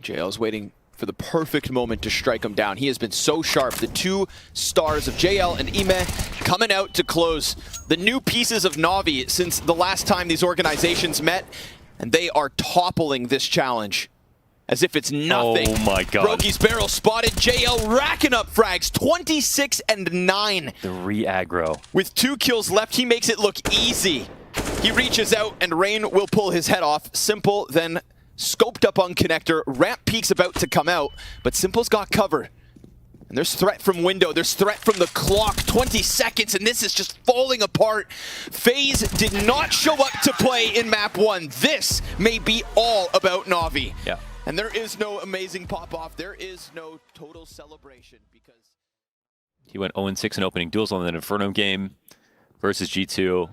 JL's waiting for the perfect moment to strike him down. He has been so sharp. The two stars of JL and IEM coming out to close the new pieces of NaVi since the last time these organizations met, and they are toppling this challenge as if it's nothing. Oh my god. Brokey's barrel spotted. JL racking up frags, 26 and 9. The re-aggro. With 2 kills left, he makes it look easy. He reaches out and Rain will pull his head off. Simple then scoped up on connector. Ramp peek's about to come out, but Simple's got cover. And there's threat from window, there's threat from the clock. 20 seconds and this is just falling apart. FaZe did not show up to play in map 1. This may be all about NaVi. Yeah. And there is no amazing pop-off. There is no total celebration because He went 0-6 in opening duels on the Inferno game versus G2.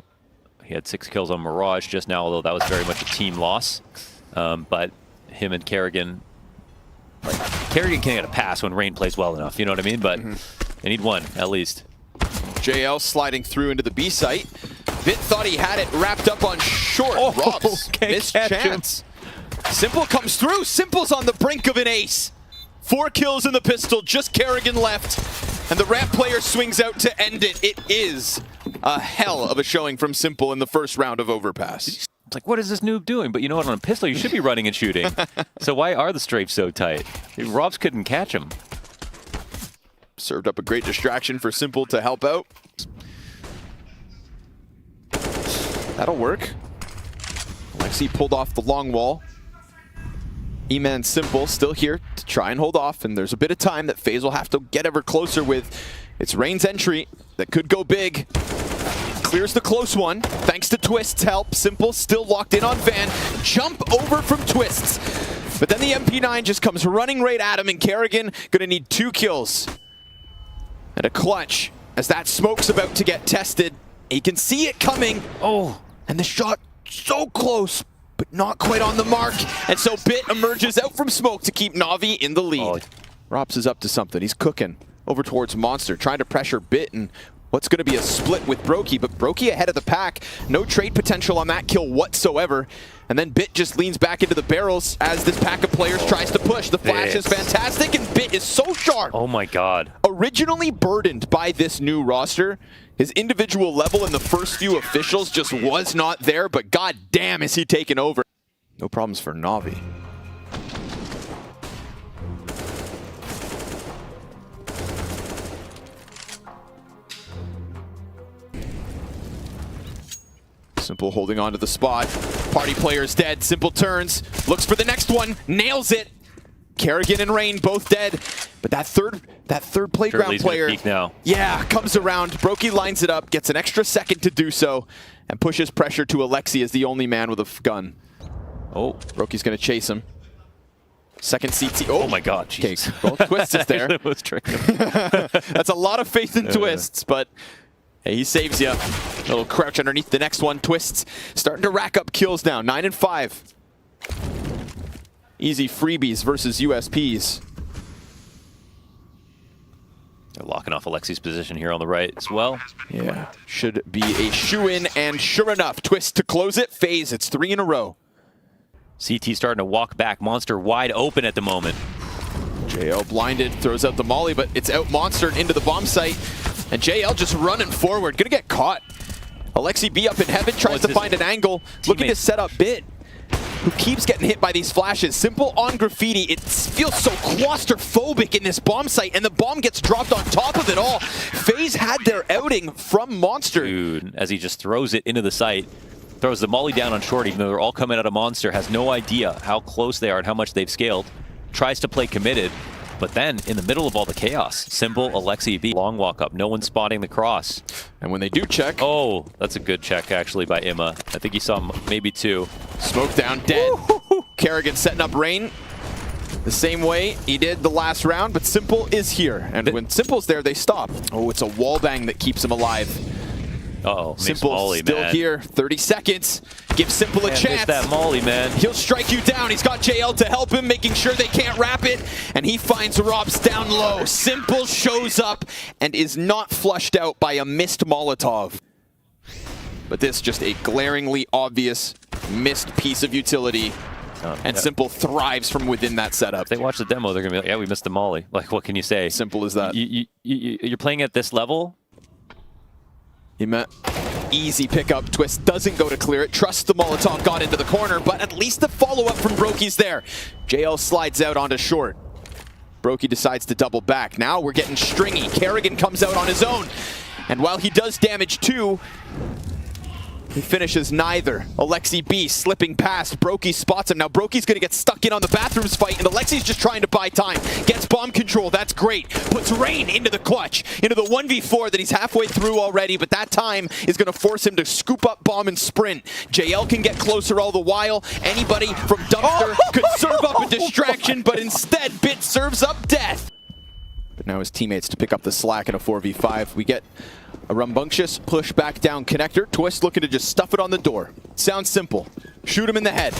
He had 6 kills on Mirage just now, although that was very much a team loss. But him and Kerrigan, Kerrigan can get a pass when Rain plays well enough, you know what I mean? But they need one, at least. JL sliding through into the B site. Bit thought he had it wrapped up on short. Robs missed chance. Simple comes through. Simple's on the brink of an ace. 4 kills in the pistol, just Kerrigan left. And the ramp player swings out to end it. It is a hell of a showing from Simple in the first round of Overpass. It's like, what is this noob doing? But you know what, on a pistol, you should be running and shooting. So why are the strafes so tight? Robs couldn't catch him. Served up a great distraction for Simple to help out. That'll work. Alexi pulled off the long wall. IEM and Simple still here to try and hold off, and there's a bit of time that FaZe will have to get ever closer with. It's Rain's entry that could go big. Clears the close one, thanks to Twist's help. Simple still locked in on Van. Jump over from Twists. But then the MP9 just comes running right at him, and Kerrigan gonna need 2 kills. And a clutch as that smoke's about to get tested. He can see it coming. Oh, and the shot so close, but not quite on the mark. And so Bit emerges out from smoke to keep NaVi in the lead. Rops is up to something. He's cooking over towards Monster, trying to pressure Bit and what's going to be a split with Brokey, but Brokey ahead of the pack. No trade potential on that kill whatsoever. And then Bit just leans back into the barrels as this pack of players tries to push. The flash is fantastic, and Bit is so sharp. Oh my god. Originally burdened by this new roster, his individual level in the first few officials just was not there, but god damn is he taking over. No problems for NaVi. Simple holding on to the spot. Party player's dead. Simple turns, looks for the next one, nails it. Kerrigan and Rain both dead, but that third playground Shirley's player, gonna peek now. yeah, comes around. Brokey lines it up, gets an extra second to do so, and pushes pressure to Alexi as the only man with a gun. Oh, Brokey's gonna chase him. Second CT. Oh my god. Okay, Jesus. well, Twist is there. Was tricky. That's a lot of faith in Twists, but hey, he saves you. A little crouch underneath the next one. Twists starting to rack up kills now. 9 and 5. Easy freebies versus USPs. They're locking off Alexi's position here on the right as well. Yeah, should be a shoe-in, and sure enough, Twist to close it. FaZe, it's 3 in a row. CT starting to walk back. Monster wide open at the moment. JL blinded, throws out the molly, but it's out Monster and into the bomb site. And JL just running forward, gonna get caught. Alexi B up in heaven, tries to find an angle, looking to set up Bit, who keeps getting hit by these flashes. Simple on graffiti. It feels so claustrophobic in this bomb site, and the bomb gets dropped on top of it all. FaZe had their outing from Monster. Dude, as he just throws it into the site, throws the molly down on short, even though they're all coming out of Monster, has no idea how close they are and how much they've scaled. Tries to play committed, but then in the middle of all the chaos, Simple, Alexi B, long walk up, no one spotting the cross. And when they do check, oh, that's a good check actually by IEM. I think he saw maybe 2. Smoke down, dead. Kerrigan setting up Rain the same way he did the last round, but Simple is here. And when Simple's there, they stop. Oh, it's a wall bang that keeps him alive. Uh-oh, makes Simple Molly, still man. here. 30 seconds. Give Simple a Can't chance. miss that Molly, man. He'll strike you down. He's got JL to help him, making sure they can't wrap it. And he finds Robs down low. Simple shows up and is not flushed out by a missed Molotov. But this just a glaringly obvious missed piece of utility. And Simple thrives from within that setup. If they watch the demo, they're going to be like, yeah, we missed the Molly. Like, what can you say? Simple as that. You're playing at this level? He met easy pickup. Twist doesn't go to clear it. Trusts the Molotov got into the corner, but at least the follow-up from Brokey's there. JL slides out onto short. Brokey decides to double back. Now we're getting stringy. Kerrigan comes out on his own. And while he does damage too, he finishes neither. Alexi B slipping past. Brokey spots him. Now Brokey's going to get stuck in on the bathrooms fight, and Alexi's just trying to buy time. Gets bomb control. That's great. Puts Rain into the clutch, into the 1v4 that he's halfway through already, but that time is going to force him to scoop up bomb and sprint. JL can get closer all the while. Anybody from Dumpster could serve up a distraction, but instead Bit serves up death. But now his teammates to pick up the slack in a 4v5. We get a rambunctious push back down connector. Twist looking to just stuff it on the door. Sounds simple. Shoot him in the head.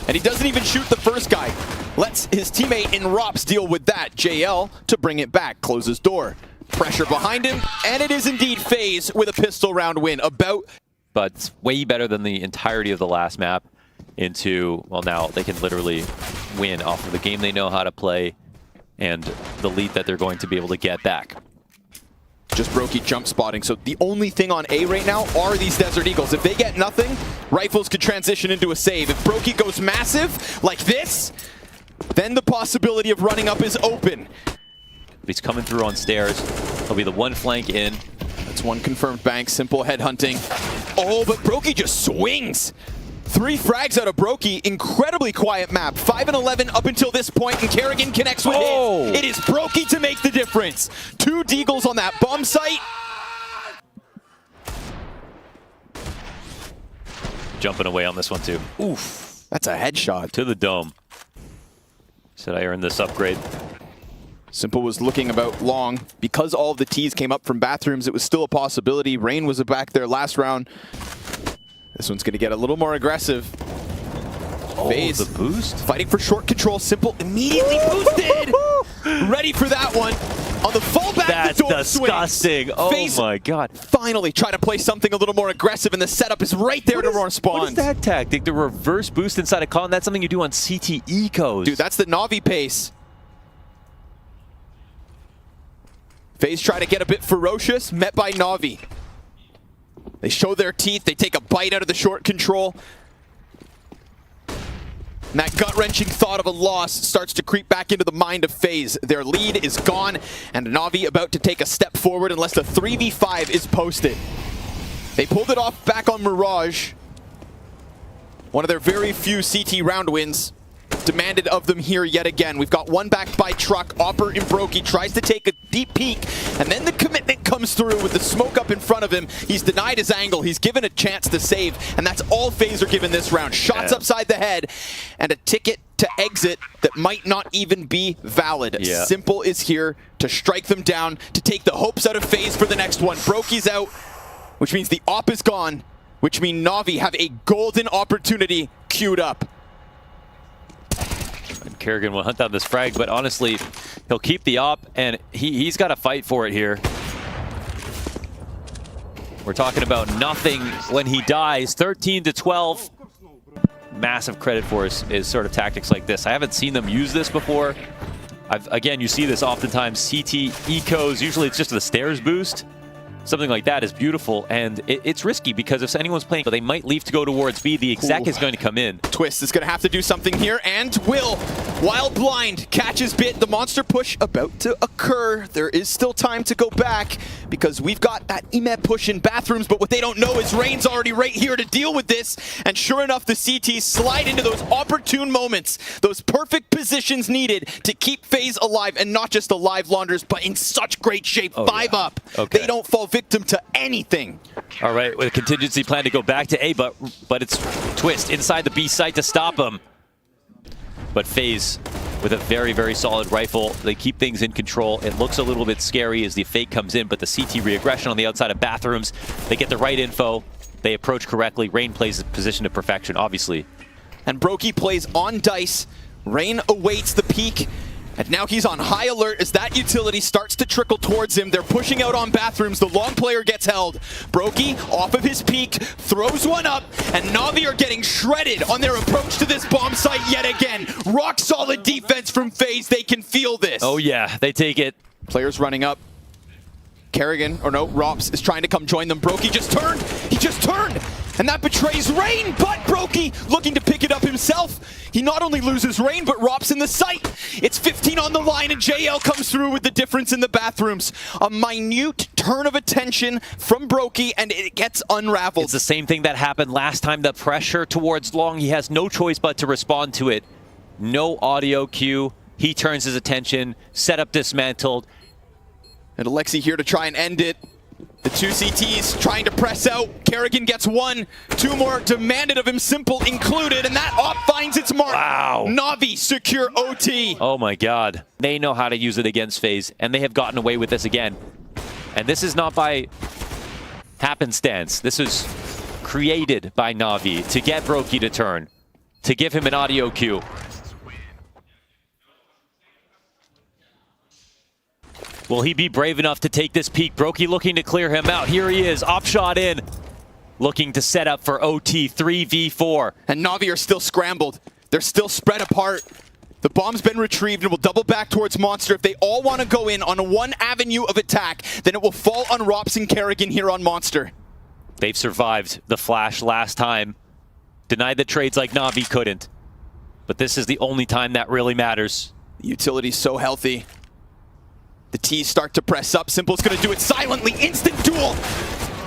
And he doesn't even shoot the first guy. Lets his teammate in Rops deal with that. JL to bring it back. Closes door. Pressure behind him. And it is indeed FaZe with a pistol round win. But it's way better than the entirety of the last map into, well, now they can literally win off of the game they know how to play and the lead that they're going to be able to get back. Just Brokey jump spotting. So the only thing on A right now are these Desert Eagles. If they get nothing, Rifles could transition into a save. If Brokey goes massive like this, then the possibility of running up is open. He's coming through on stairs. He'll be the one flank in. That's one confirmed bank. Simple headhunting. Oh, but Brokey just swings. 3 frags out of Brokey. Incredibly quiet map. 5 and 11 up until this point, and Kerrigan connects with his. It is Brokey to make the difference. 2 Deagles on that bomb site. Jumping away on this one too. Oof. That's a headshot. To the dome. Said I earned this upgrade. Simple was looking about long. Because all of the T's came up from bathrooms, it was still a possibility. Rain was back there last round. This one's going to get a little more aggressive. FaZe, the boost? Fighting for short control. Simple immediately boosted. Ready for that one. On the fallback, That's the door disgusting. swings. Oh FaZe my god. finally try to play something a little more aggressive, and the setup is right there to respond. What is that tactic? The reverse boost inside a Cologne? That's something you do on CT Ecos. Dude, that's the NaVi pace. FaZe try to get a bit ferocious, met by NaVi. They show their teeth, they take a bite out of the short control. And that gut-wrenching thought of a loss starts to creep back into the mind of FaZe. Their lead is gone, and NaVi about to take a step forward unless the 3v5 is posted. They pulled it off back on Mirage. One of their very few CT round wins. Demanded of them here yet again. We've got one back by truck. Opper and Brokey tries to take a deep peek, and then the commitment comes through with the smoke up in front of him. He's denied his angle. He's given a chance to save, and that's all FaZe are given this round. Shots upside the head, and a ticket to exit that might not even be valid. Yeah. Simple is here to strike them down, to take the hopes out of FaZe for the next one. Brokey's out, which means the op is gone, which means NaVi have a golden opportunity queued up. And Kerrigan will hunt down this frag, but honestly, he'll keep the op, and he's got to fight for it here. We're talking about nothing when he dies. 13-12. Massive credit for is sort of tactics like this. I haven't seen them use this before. Again, you see this oftentimes. CT Ecos, usually it's just the stairs boost. Something like that is beautiful, and it's risky because if anyone's playing, but they might leave to go towards B, the exec is going to come in. Twist is going to have to do something here, and will. Wild Blind catches Bit. The monster push about to occur. There is still time to go back because we've got that EMET push in bathrooms, but what they don't know is Rain's already right here to deal with this, and sure enough, the CTs slide into those opportune moments, those perfect positions needed to keep FaZe alive, and not just alive, Launders, but in such great shape. 5 up. Okay. They don't fall victim to anything. All right, with a contingency plan to go back to A, but it's Twist inside the B site to stop him. But FaZe with a very, very solid rifle. They keep things in control. It looks a little bit scary as the fake comes in, but the CT reaggression on the outside of bathrooms, they get the right info. They approach correctly. Rain plays his position to perfection, obviously. And Brokey plays on dice. Rain awaits the peek. And now he's on high alert as that utility starts to trickle towards him. They're pushing out on bathrooms. The long player gets held. Brokey off of his peak, throws one up, and NaVi are getting shredded on their approach to this bomb site yet again. Rock solid defense from FaZe. They can feel this. Oh yeah, they take it. Players running up. Kerrigan, or no, Rops is trying to come join them. Brokey just turned. He just turned. And that betrays Rain, but Brokey looking to pick it up himself. He not only loses Rain, but Rops in the sight. It's 15 on the line, and JL comes through with the difference in the bathrooms. A minute turn of attention from Brokey, and it gets unraveled. It's the same thing that happened last time. The pressure towards Long, he has no choice but to respond to it. No audio cue. He turns his attention. Setup dismantled. And Alexi here to try and end it. The two CTs trying to press out. Kerrigan gets one. Two more demanded of him, Simple included, and that op finds its mark. Wow. NaVi secure OT. Oh my god. They know how to use it against FaZe, and they have gotten away with this again. And this is not by happenstance. This is created by NaVi to get Brokey to turn, to give him an audio cue. Will he be brave enough to take this peek? Brokey looking to clear him out. Here he is, op shot in. Looking to set up for OT 3v4. And NaVi are still scrambled. They're still spread apart. The bomb's been retrieved and will double back towards Monster. If they all want to go in on one avenue of attack, then it will fall on Rops and Kerrigan here on Monster. They've survived the flash last time. Denied the trades like NaVi couldn't. But this is the only time that really matters. The utility's so healthy. The T's start to press up. Simple's gonna do it silently. Instant duel.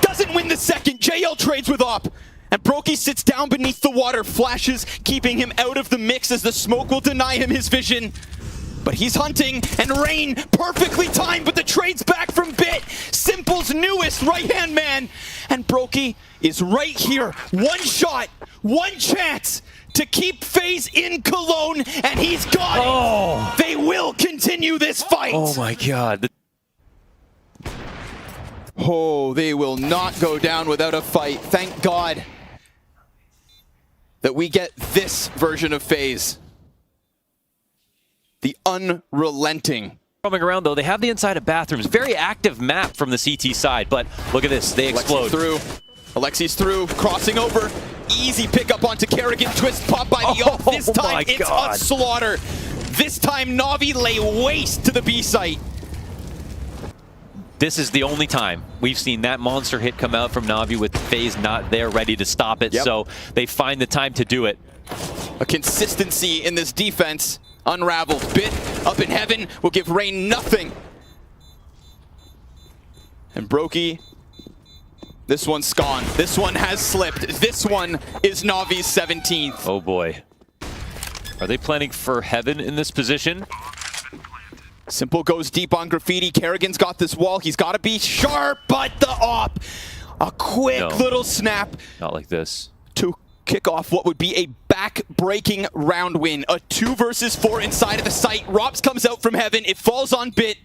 Doesn't win the second. JL trades with op. And Brokey sits down beneath the water. Flashes, keeping him out of the mix as the smoke will deny him his vision. But he's hunting, and Rain perfectly timed, but the trade's back from Bit. Simple's newest right-hand man. And Brokey is right here. One shot, one chance to keep FaZe in Cologne, and he's got it. They will continue this fight. Oh my god. Oh, they will not go down without a fight. Thank God that we get this version of FaZe. The unrelenting. Coming around though, they have the inside of bathrooms. Very active map from the CT side, but look at this, they explode. Alexi's through, crossing over. Easy pickup onto Kerrigan, twist pop by the off. This time it's a slaughter. This time NaVi lay waste to the B site. This is the only time we've seen that monster hit come out from NaVi with FaZe not there ready to stop it, so they find the time to do it. A consistency in this defense unraveled. Bit up in heaven will give Rain nothing. And Brokey, this one's gone. This one has slipped. This one is NaVi's 17th. Oh boy. Are they planning for heaven in this position? Simple goes deep on Graffiti. Kerrigan's got this wall. He's got to be sharp, but the op. A quick little snap. Not like this. To kick off what would be a back-breaking round win. A 2 versus 4 inside of the site. Rops comes out from heaven. It falls on Bit.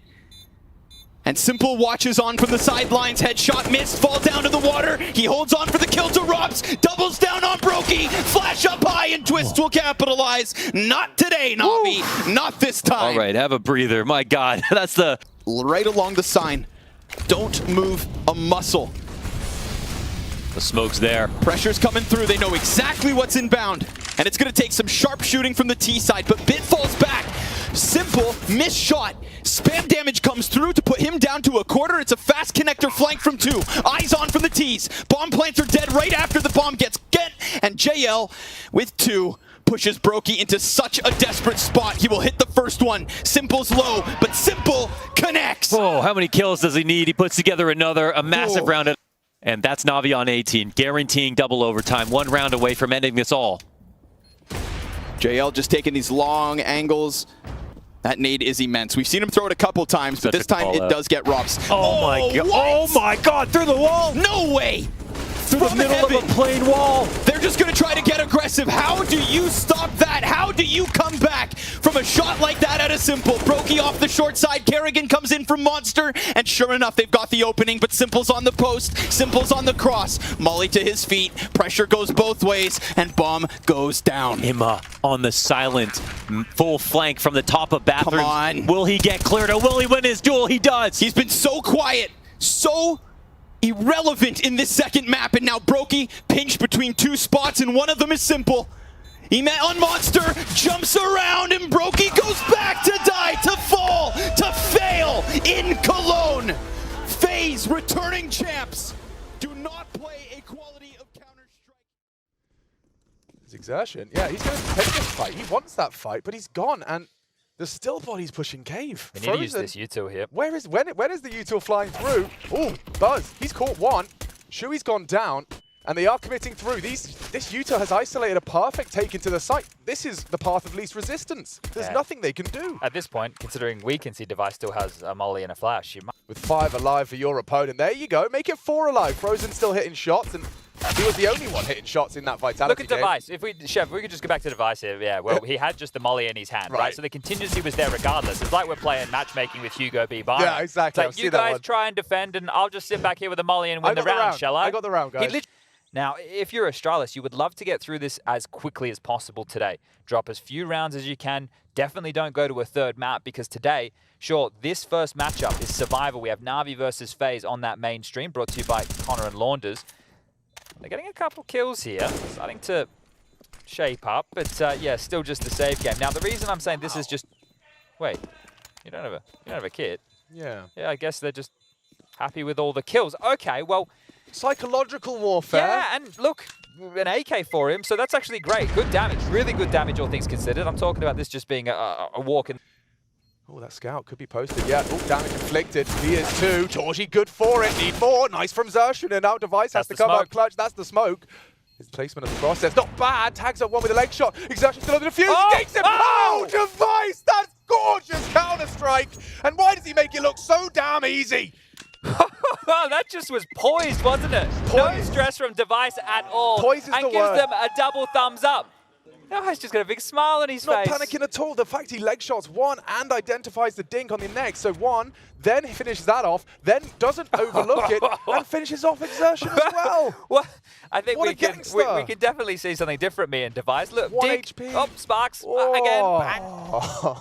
And Simple watches on from the sidelines. Headshot missed, fall down to the water. He holds on for the kill to Rops. Doubles down on Brokey. Flash up high and Twist will capitalize. Not today, NaVi. Not this time. All right, have a breather. My God, that's the... Right along the sign. Don't move a muscle. The smoke's there. Pressure's coming through. They know exactly what's inbound. And it's going to take some sharp shooting from the T side, but Bit falls back. Simple, missed shot. Spam damage comes through to put him down to a quarter. It's a fast connector flank from 2. Eyes on from the T's. Bomb plants are dead right after the bomb gets get. And JL with 2 pushes Brokey into such a desperate spot. He will hit the first one. Simple's low, but Simple connects. Oh, how many kills does he need? He puts together a massive round. And that's NaVi on 18, guaranteeing double overtime. 1 round away from ending this all. JL just taking these long angles. That nade is immense. We've seen him throw it a couple times, but this time it does get Rops. Oh my god! Oh my god! Through the wall! No way! Through the middle of a plain wall! They're just going to try to get aggressive. How do you stop that? How do you come back from a shot like that at a Simple? Brokey off the short side. Kerrigan comes in from Monster. And sure enough, they've got the opening, but Simple's on the post. Simple's on the cross. Molly to his feet. Pressure goes both ways, and Bomb goes down. Imma on the silent full flank from the top of bathroom. Come on. Will he get cleared or will he win his duel? He does. He's been so quiet, so irrelevant in this second map, and now Brokey pinched between two spots, and one of them is Simple. He met on Monster, jumps around, and Brokey goes back to die, to fall, to fail in Cologne. FaZe, returning champs, do not play a quality of Counter-Strike. His exertion, yeah, he's going to take this fight. He wants that fight, but he's gone, and the still body's pushing Cave. We need to use this util here. When is the util flying through? Oh, Buzz, he's caught one. Shui's gone down, and they are committing through. This util has isolated a perfect take into the site. This is the path of least resistance. There's nothing they can do. At this point, considering we can see Device still has a molly and a flash, you might... With 5 alive for your opponent, there you go. Make it 4 alive. Frozen still hitting shots, and he was the only one hitting shots in that Vitality Look at game. Device. Chef, if we could just go back to Device here. Yeah, well, he had just the molly in his hand, right? So the contingency was there regardless. It's like we're playing matchmaking with Hugo B. Byron. Yeah, exactly. It's like, you guys try and defend, and I'll just sit back here with a molly and win the round, shall I? I got the round, guys. Now, if you're Astralis, you would love to get through this as quickly as possible today. Drop as few rounds as you can. Definitely don't go to a third map, because today, sure, this first matchup is survival. We have NaVi versus FaZe on that main stream, brought to you by Connor and Launders. They're getting a couple kills here, starting to shape up, but yeah, still just a save game. Now, the reason I'm saying this is just... Wait, you don't have a kit? Yeah. Yeah, I guess they're just happy with all the kills. Okay, well... Psychological warfare. Yeah, and look, an AK for him, so that's actually great. Good damage, really good damage, all things considered. I'm talking about this just being a walk in. Oh, that scout could be posted. Yeah, oh, damage inflicted. He is 2. Torji, good for it. Need 4. Nice from Xerxes. And now Device has to come up clutch. That's the smoke. His placement of the process. Not bad. Tags up one with a leg shot. Xerxes still on the defuse. He takes him. Oh, Device. That's gorgeous Counter-Strike. And why does he make it look so damn easy? That just was poised, wasn't it? No stress from Device at all. Poise is and the gives word. them a double thumbs up. Oh, he's just got a big smile on his face. Not panicking at all. The fact he leg shots one and identifies the dink on the neck. So one, then he finishes that off, then doesn't overlook it, and finishes off Exertion as well. Well, I think What we a can gangster. definitely see something different, me and Device. Look, 1 Dick. HP. Oh, Sparks. Again. Bang.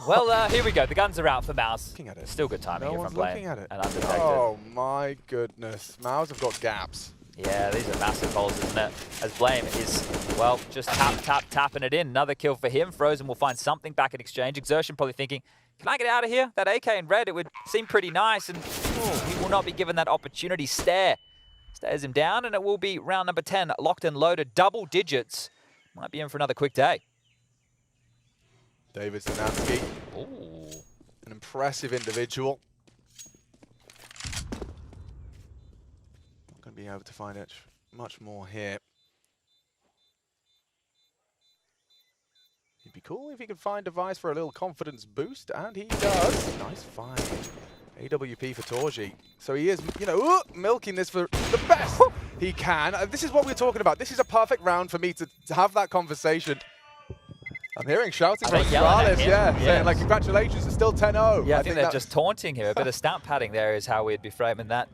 Well, here we go. The guns are out for Mouse. Looking at it. Still good timing No here one's from playing looking at it. and undetected. Oh my goodness. Mouse have got gaps. Yeah, these are massive holes, isn't it? As Blame is, well, just tapping it in. Another kill for him. Frozen will find something back in exchange. Exertion probably thinking, can I get out of here? That AK in red, it would seem pretty nice. And he will not be given that opportunity. Stares him down, and it will be round number 10, locked and loaded. Double digits. Might be in for another quick day. David Zanansky, Ooh. an impressive individual. Not going to be able to find it much more here. It'd be cool if he could find Device for a little confidence boost, and he does. Nice find. AWP for Torji. So he is, you know, milking this for the best he can. This is what we're talking about. This is a perfect round for me to have that conversation. I'm hearing shouting from Astralis, saying like, congratulations, it's still 10-0. Yeah, I think they're just taunting him. A bit of stamp padding there is how we'd be framing that.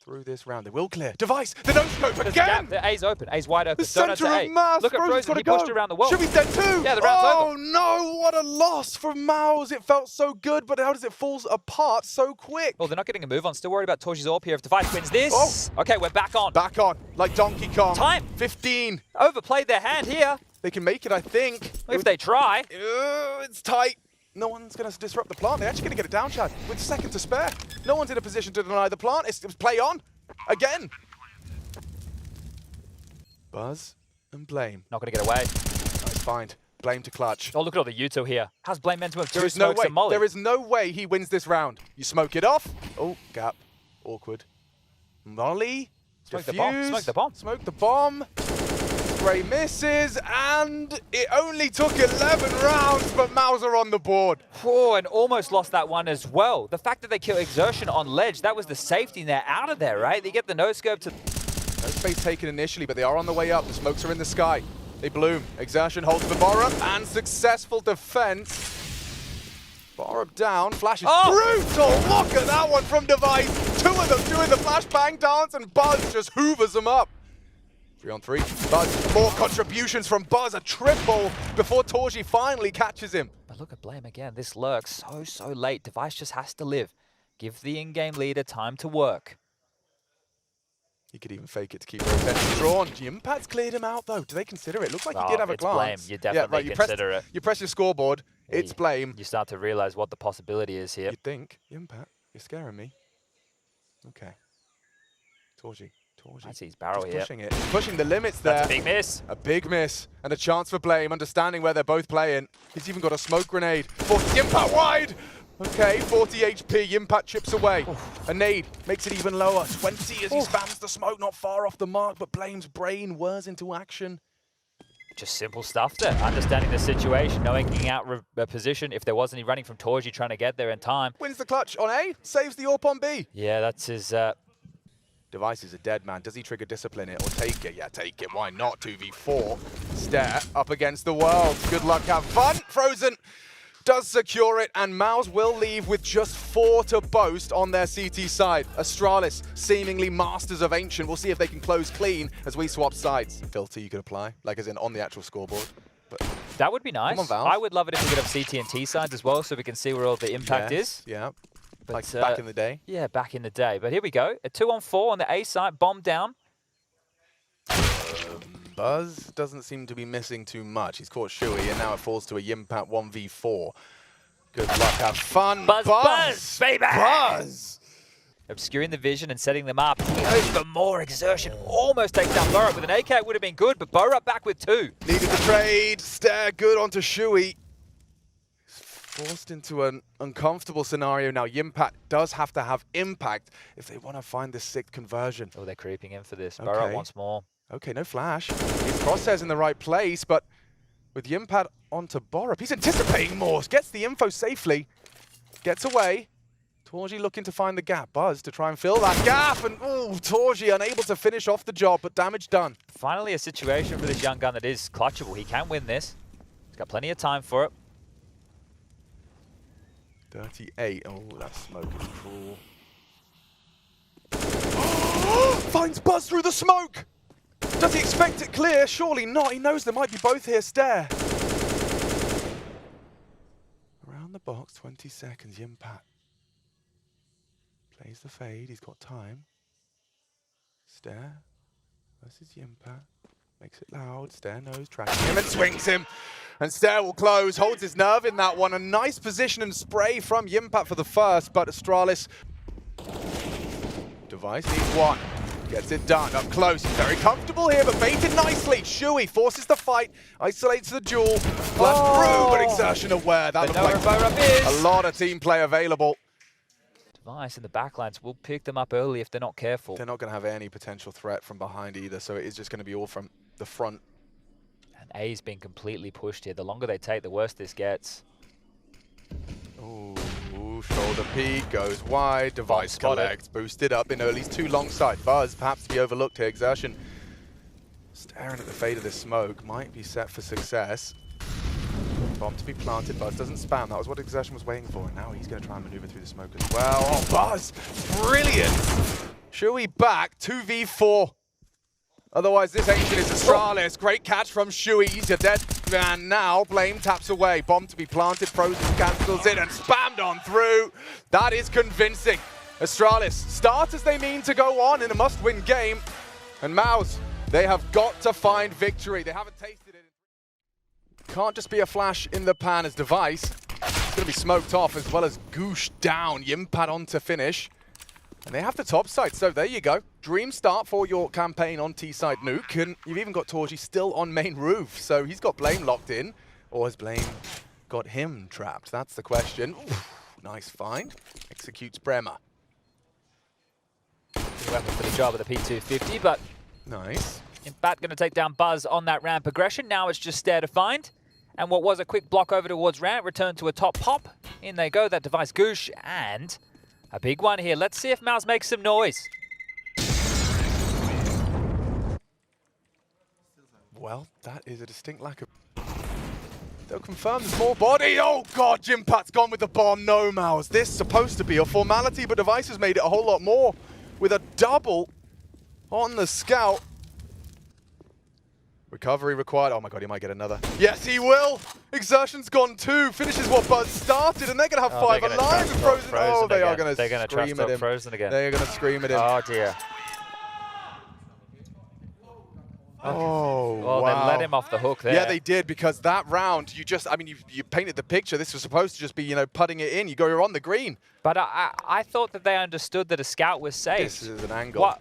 Through this round, they will clear. Device, the no-scope again! The A's open. A's wide open. The center of mass! Look at Frozen, he pushed around the wall. Should be dead too! Yeah, the round's over. Oh no, what a loss from Maus. It felt so good, but how does it fall apart so quick? Oh, they're not getting a move on. Still worried about Torji's AWP here if Device wins this. Oh. Okay, we're back on. Back on, like Donkey Kong. Time. 15. Overplayed their hand here. They can make it, I think. If they try. It's tight. No one's going to disrupt the plant. They're actually going to get it down, Chad, with a second to spare. No one's in a position to deny the plant. It's play on. Again. Buzz and Blame. Not going to get away. Nice find. Blame to clutch. Oh, look at all the Uto here. How's Blame meant to have two There is no smokes way. and molly? There is no way he wins this round. You smoke it off. Oh, gap. Awkward. Molly. Smoke the bomb. Smoke the bomb. Smoke the bomb. Spray misses, and it only took 11 rounds, but Mauser on the board. Oh, and almost lost that one as well. The fact that they kill Exertion on ledge, that was the safety net out of there, right? They get the no-scope to... No space taken initially, but they are on the way up. The smokes are in the sky. They bloom. Exertion holds the Borup, and successful defense. Borup down, flash is brutal! Look at that one from NaVi. Two of them doing the flashbang dance, and Buzz just hoovers them up. 3 on 3. Buzz, more contributions from Buzz, a triple before Torji finally catches him. But look at Blame again. This lurks so late. Device just has to live. Give the in-game leader time to work. He could even fake it to keep their attention drawn. Yimpat's cleared him out, though. Do they consider it? Looks like he did have a glance. Blame. You definitely consider it. You press your scoreboard, it's Blame. You start to realize what the possibility is here. You'd think, Yimpat, you're scaring me. Okay. Torji. I see his barrel just here. Pushing it. Pushing the limits there. That's a big miss. A big miss. And a chance for Blame, understanding where they're both playing. He's even got a smoke grenade. Yimpat wide! Okay, 40 HP, Yimpat chips away. A nade makes it even lower. 20 as he spams the smoke, not far off the mark, but Blame's brain whirs into action. Just simple stuff there. Understanding the situation, knowing getting out a position. If there was any running from Torji, trying to get there in time. Wins the clutch on A, saves the AWP on B. Yeah, that's his... Device is a dead man. Does he trigger discipline it or take it? Yeah, take it. Why not? 2v4. Stare up against the world. Good luck, have fun. Frozen does secure it, and Mouse will leave with just 4 to boast on their CT side. Astralis, seemingly masters of Ancient. We'll see if they can close clean as we swap sides. Filter you could apply, like as in on the actual scoreboard. But that would be nice. Come on, Valve. I would love it if we could have CT and T sides as well, so we can see where all the impact is. Yeah, But, like back in the day. Yeah, back in the day. But here we go. A 2 on 4 on the A side, bomb down. Buzz doesn't seem to be missing too much. He's caught Shui, and now it falls to a Yimpat 1v4. Good luck, have fun. Buzz, baby! Buzz! Obscuring the vision and setting them up. He goes for more exertion. Almost takes down Borup. With an AK, it would have been good, but Borup back with 2. Needed the trade. Stare good onto Shui. Forced into an uncomfortable scenario now. Yimpat does have to have impact if they want to find this 6th conversion. Oh, they're creeping in for this. Okay. Borup wants more. Okay, no flash. His crosshairs in the right place, but with Yimpat onto Borup, he's anticipating more. Gets the info safely. Gets away. Torji looking to find the gap. Buzz to try and fill that gap, and Torji unable to finish off the job, but damage done. Finally a situation for this young gun that is clutchable. He can win this. He's got plenty of time for it. 38. Oh, that smoke is cruel. Finds Buzz through the smoke! Does he expect it clear? Surely not. He knows there might be both here. Stare. Around the box, 20 seconds. Yimpat plays the fade. He's got time. Stare versus Yimpat. Makes it loud. Stare knows, tracking him and swings him. And Stare will close, holds his nerve in that one. A nice position and spray from Yimpat for the first, but Astralis. Device needs one. Gets it done, up close. He's very comfortable here, but baited nicely. Shui forces the fight, isolates the duel. Flash through, but exertion aware. That looks like a lot of team play available. Device in the backlines will pick them up early if they're not careful. They're not going to have any potential threat from behind either, so it is just going to be all from the front. And A's been completely pushed here. The longer they take, the worse this gets. Ooh, shoulder peek, goes wide, Device collects, boosted up in early's 2 long side. Buzz, perhaps to be overlooked here. Exertion staring at the fade of this smoke, might be set for success. Bomb to be planted, Buzz doesn't spam. That was what Exertion was waiting for, and now he's going to try and maneuver through the smoke as well. Oh, Buzz, brilliant! Shui back, 2v4. Otherwise, this Ancient is Astralis. Great catch from Shui. He's a dead man now. Blame taps away. Bomb to be planted. Frozen cancels it and spammed on through. That is convincing. Astralis start as they mean to go on in a must-win game. And Mouse, they have got to find victory. They haven't tasted it. Can't just be a flash in the pan as Device. It's going to be smoked off as well as Goosh down. Yimpat on to finish. And they have the top side, so there you go. Dream start for your campaign on T-side nuke, and you've even got Torji still on main roof, so he's got Blame locked in, or has Blame got him trapped? That's the question. Oof, nice find. Executes Bremer. Weapon for the job of the P250, but nice. in fact, going to take down Buzz on that ramp progression. Now it's just Stare to find. And what was a quick block over towards ramp, return to a top pop. In they go, that Device Goosh, and a big one here. Let's see if Mouse makes some noise. Well, that is a distinct lack of... They'll confirm the small body. Oh god, Jimpat's gone with the bomb. No, Mouse. This is supposed to be a formality, but Device has made it a whole lot more with a double on the scout. Recovery required. Oh my god, he might get another. Yes, he will. Exertion's gone too. Finishes what Buzz started, and they're going to have 5 alive with Frozen. Oh, they are going to scream at him. Frozen again. They are going to scream at him. Oh dear. Oh, well, wow. they let him off the hook there. Yeah, they did, because that round, you painted the picture. This was supposed to just be, putting it in. You're on the green. But I thought that they understood that a scout was safe. This is an angle.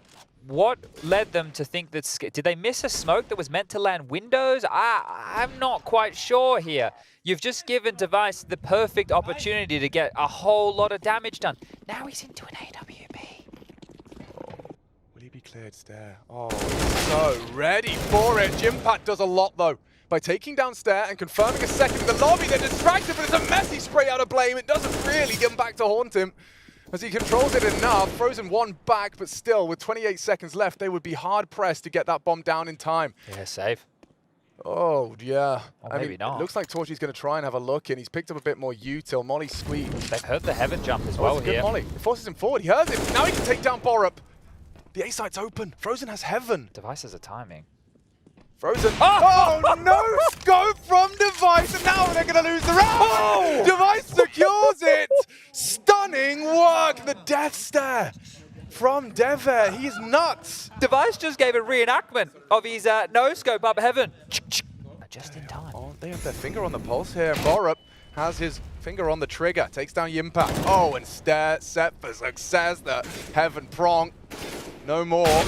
What led them to think that... Did they miss a smoke that was meant to land windows? I'm not quite sure here. You've just given Device the perfect opportunity to get a whole lot of damage done. Now he's into an AWP. Will he be cleared Stair? Oh, he's so ready for it. Jimpat does a lot, though. By taking down Stair and confirming a second in the lobby, they're distracted, but it's a messy spray out of Blame. It doesn't really get him back to haunt him, as he controls it enough. Frozen one back, but still, with 28 seconds left, they would be hard-pressed to get that bomb down in time. Yeah, safe. Oh, yeah. Or maybe not. It looks like Torchy's going to try and have a look, and he's picked up a bit more util. Molly squeeze. They've heard the heaven jump as Oh, well it's a here. good Molly. It forces him forward. He hears it. Now he can take down Borup. The A site's open. Frozen has heaven. Device has a timing. Frozen. Oh, no scope from Device, and now they're going to lose the round. Oh! Device secures it. Stunning work. The death stare from Dever. He's nuts. Device just gave a reenactment of his no-scope up heaven. Just in time. Oh, they have their finger on the pulse here. Borup has his finger on the trigger. Takes down Yimpak. Oh, and Stare set for success. The heaven prong. No more.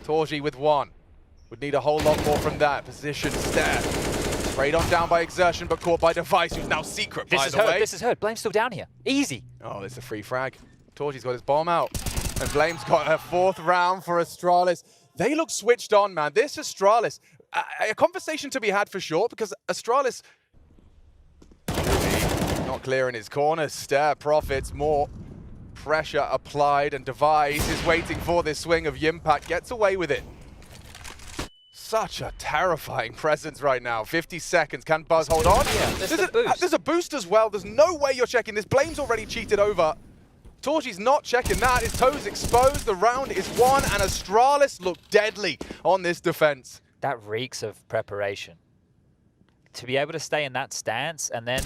Torgy with 1. Would need a whole lot more from that position. Stare. Sprayed on down by Exertion, but caught by Device, who's now secret, by the way. This is hurt. Blame's still down here. Easy. Oh, it's a free frag. Torgy's got his bomb out. And Blame's got her 4th round for Astralis. They look switched on, man. This Astralis, a conversation to be had for sure, because Astralis not clear in his corner. Stare profits more. Pressure applied, and Device is waiting for this swing of Yimpak. Gets away with it. Such a terrifying presence right now. 50 seconds. Can Buzz hold on? Yeah, there's a boost as well. There's no way you're checking this. Blame's already cheated over. Torchy's not checking that. His toes exposed. The round is won, and Astralis look deadly on this defense. That reeks of preparation. To be able to stay in that stance and then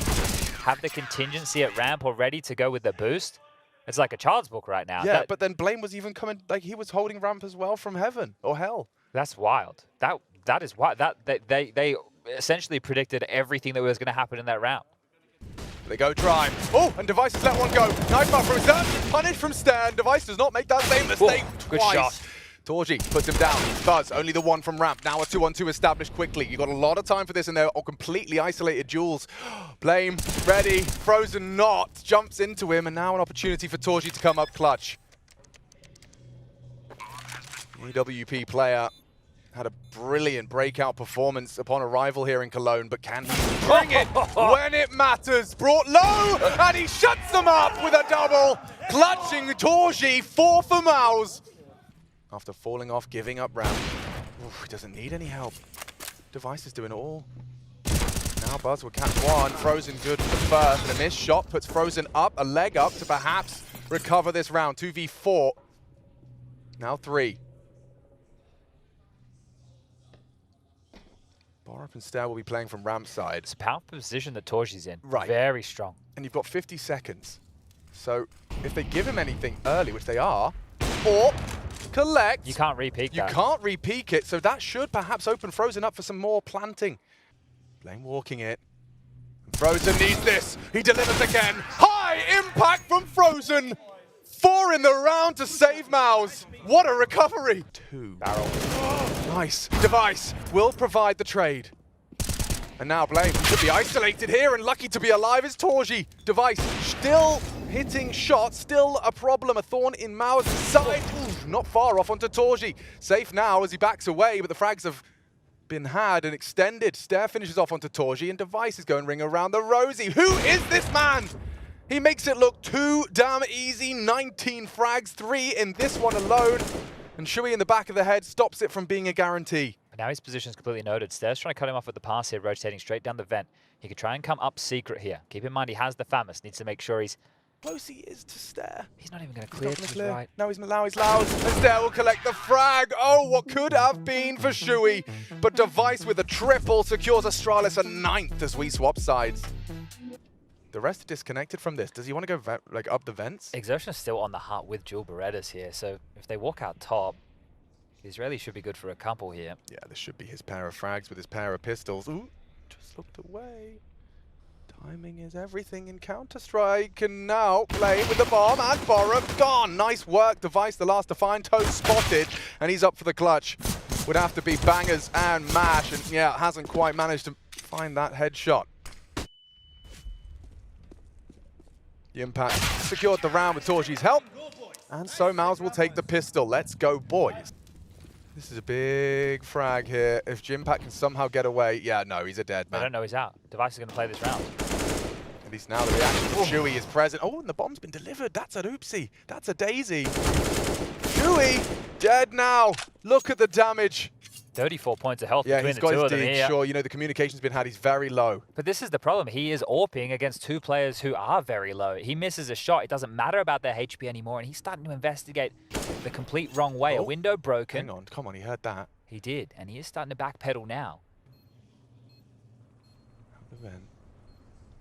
have the contingency at ramp already to go with the boost, it's like a child's book right now. Yeah, but then Blame was even coming, like he was holding ramp as well from heaven or hell. That's wild. That is wild. They essentially predicted everything that was going to happen in that round. They go try. Oh, and Device has let one go. Knife up from Exertion, punished from Stan. Device does not make that same mistake twice. Good shot. Torgy puts him down. Buzz, only the 1 from ramp. Now a 2-on-2 established quickly. You've got a lot of time for this, and they're all completely isolated duels. Blame, ready, Frozen not. Jumps into him, and now an opportunity for Torgy to come up clutch. EWP player had a brilliant breakout performance upon arrival here in Cologne, but can he bring it when it matters? Brought low, and he shuts them up with a double. Clutching Torgy, 4 for Mouse. After falling off, giving up round. Oof, he doesn't need any help. Device is doing it all. Now Buzz will catch 1. Frozen good for the first, and a missed shot puts Frozen up, a leg up to perhaps recover this round. 2v4. Now 3. Borup and Stair will be playing from ramp side. It's a powerful position that Torgy's in. Right. Very strong. And you've got 50 seconds. So if they give him anything early, which they are, or collect. You can't re-peek that. You can't re-peek it, so that should perhaps open Frozen up for some more planting. Blame walking it. Frozen needs this. He delivers again. High impact from Frozen. 4 in the round to save Mouse. What a recovery. 2. Barrel. Nice. Device will provide the trade. And now Blame should be isolated here, and lucky to be alive is Torgy. Device still hitting shots, still a problem. A thorn in Mao's side. Ooh, not far off onto Torgy. Safe now as he backs away, but the frags have been had and extended. Stair finishes off onto Torgy, and Device is going ring around the rosy. Who is this man? He makes it look too damn easy. 19 frags, 3 in this one alone. And Shui in the back of the head stops it from being a guarantee. But now his position's completely noted. Stairs trying to cut him off with the pass here, rotating straight down the vent. He could try and come up secret here. Keep in mind he has the Famus. Needs to make sure he's... Close he is to Stair. He's not even going to He's clear not to gonna his clear. right. Now he's loud. And Stair will collect the frag. Oh, what could have been for Shui. But Device with a triple secures Astralis a 9th as we swap sides. The rest are disconnected from this. Does he want to go like up the vents? Exertion is still on the hut with dual Berettas here, so if they walk out top, the Israeli should be good for a couple here. Yeah, this should be his pair of frags with his pair of pistols. Ooh, just looked away. Timing is everything in Counter-Strike. And now playing with the bomb and Borup gone. Nice work, Device, the last to find. Toes spotted, and he's up for the clutch. Would have to be bangers and mash, and yeah, hasn't quite managed to find that headshot. The impact secured the round with Torji's help. And so Mouse will take the pistol. Let's go, boys. This is a big frag here. If Jimpact can somehow get away, yeah, no, he's a dead man. I don't know he's out. Device is going to play this round. At least now the reaction from Shui is present. Oh, and the bomb's been delivered. That's an oopsie. That's a daisy. Shui, dead now. Look at the damage. 34 points of health Yeah, between he's the got two his of them dig, here. sure. You know, the communication's been had. He's very low. But this is the problem. He is AWPing against two players who are very low. He misses a shot. It doesn't matter about their HP anymore, and he's starting to investigate the complete wrong way. Oh, A window broken. Hang on, come on, he heard that. He did, and he is starting to backpedal now.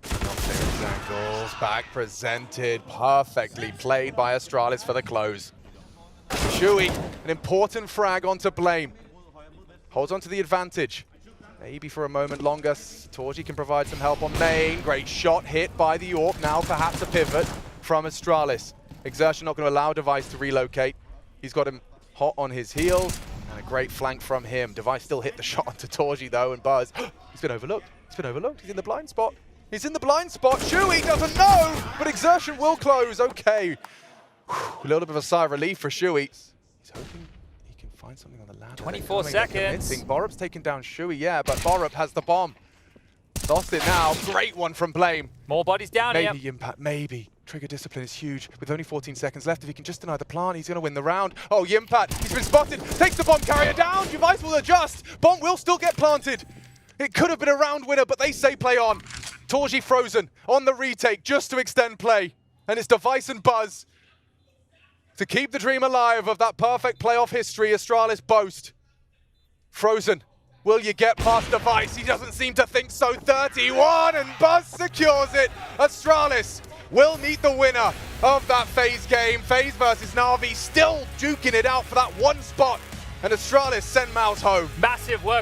Angles back presented, perfectly played by Astralis for the close. Shui, an important frag onto Blame. Holds on to the advantage. Maybe for a moment longer. Torji can provide some help on main. Great shot hit by the AWP. Now perhaps a pivot from Astralis. Exertion not going to allow Device to relocate. He's got him hot on his heels. And a great flank from him. Device still hit the shot onto Torji though, and Buzz. He's been overlooked. He's been overlooked. He's in the blind spot. He's in the blind spot. Shui doesn't know, but Exertion will close. Okay. Whew, a little bit of a sigh of relief for Shui. He's hoping he can find something on the ladder. 24 seconds. Borup's taken down Shui, yeah, but Borup has the bomb. Lost it now. Great one from Blame. More bodies down here. Maybe Impact, maybe. Trigger discipline is huge. With only 14 seconds left, if he can just deny the plant, he's going to win the round. Oh, Yimpat, he's been spotted. Takes the bomb carrier down. Device will adjust. Bomb will still get planted. It could have been a round winner, but they say play on. Torji frozen on the retake just to extend play. And it's Device and Buzz to keep the dream alive of that perfect playoff history Astralis boast. Frozen. Will you get past Device? He doesn't seem to think so. 31, and Buzz secures it. Astralis will meet the winner of that FaZe game. FaZe versus NaVi, still duking it out for that one spot. And Astralis send Mouse home. Massive work from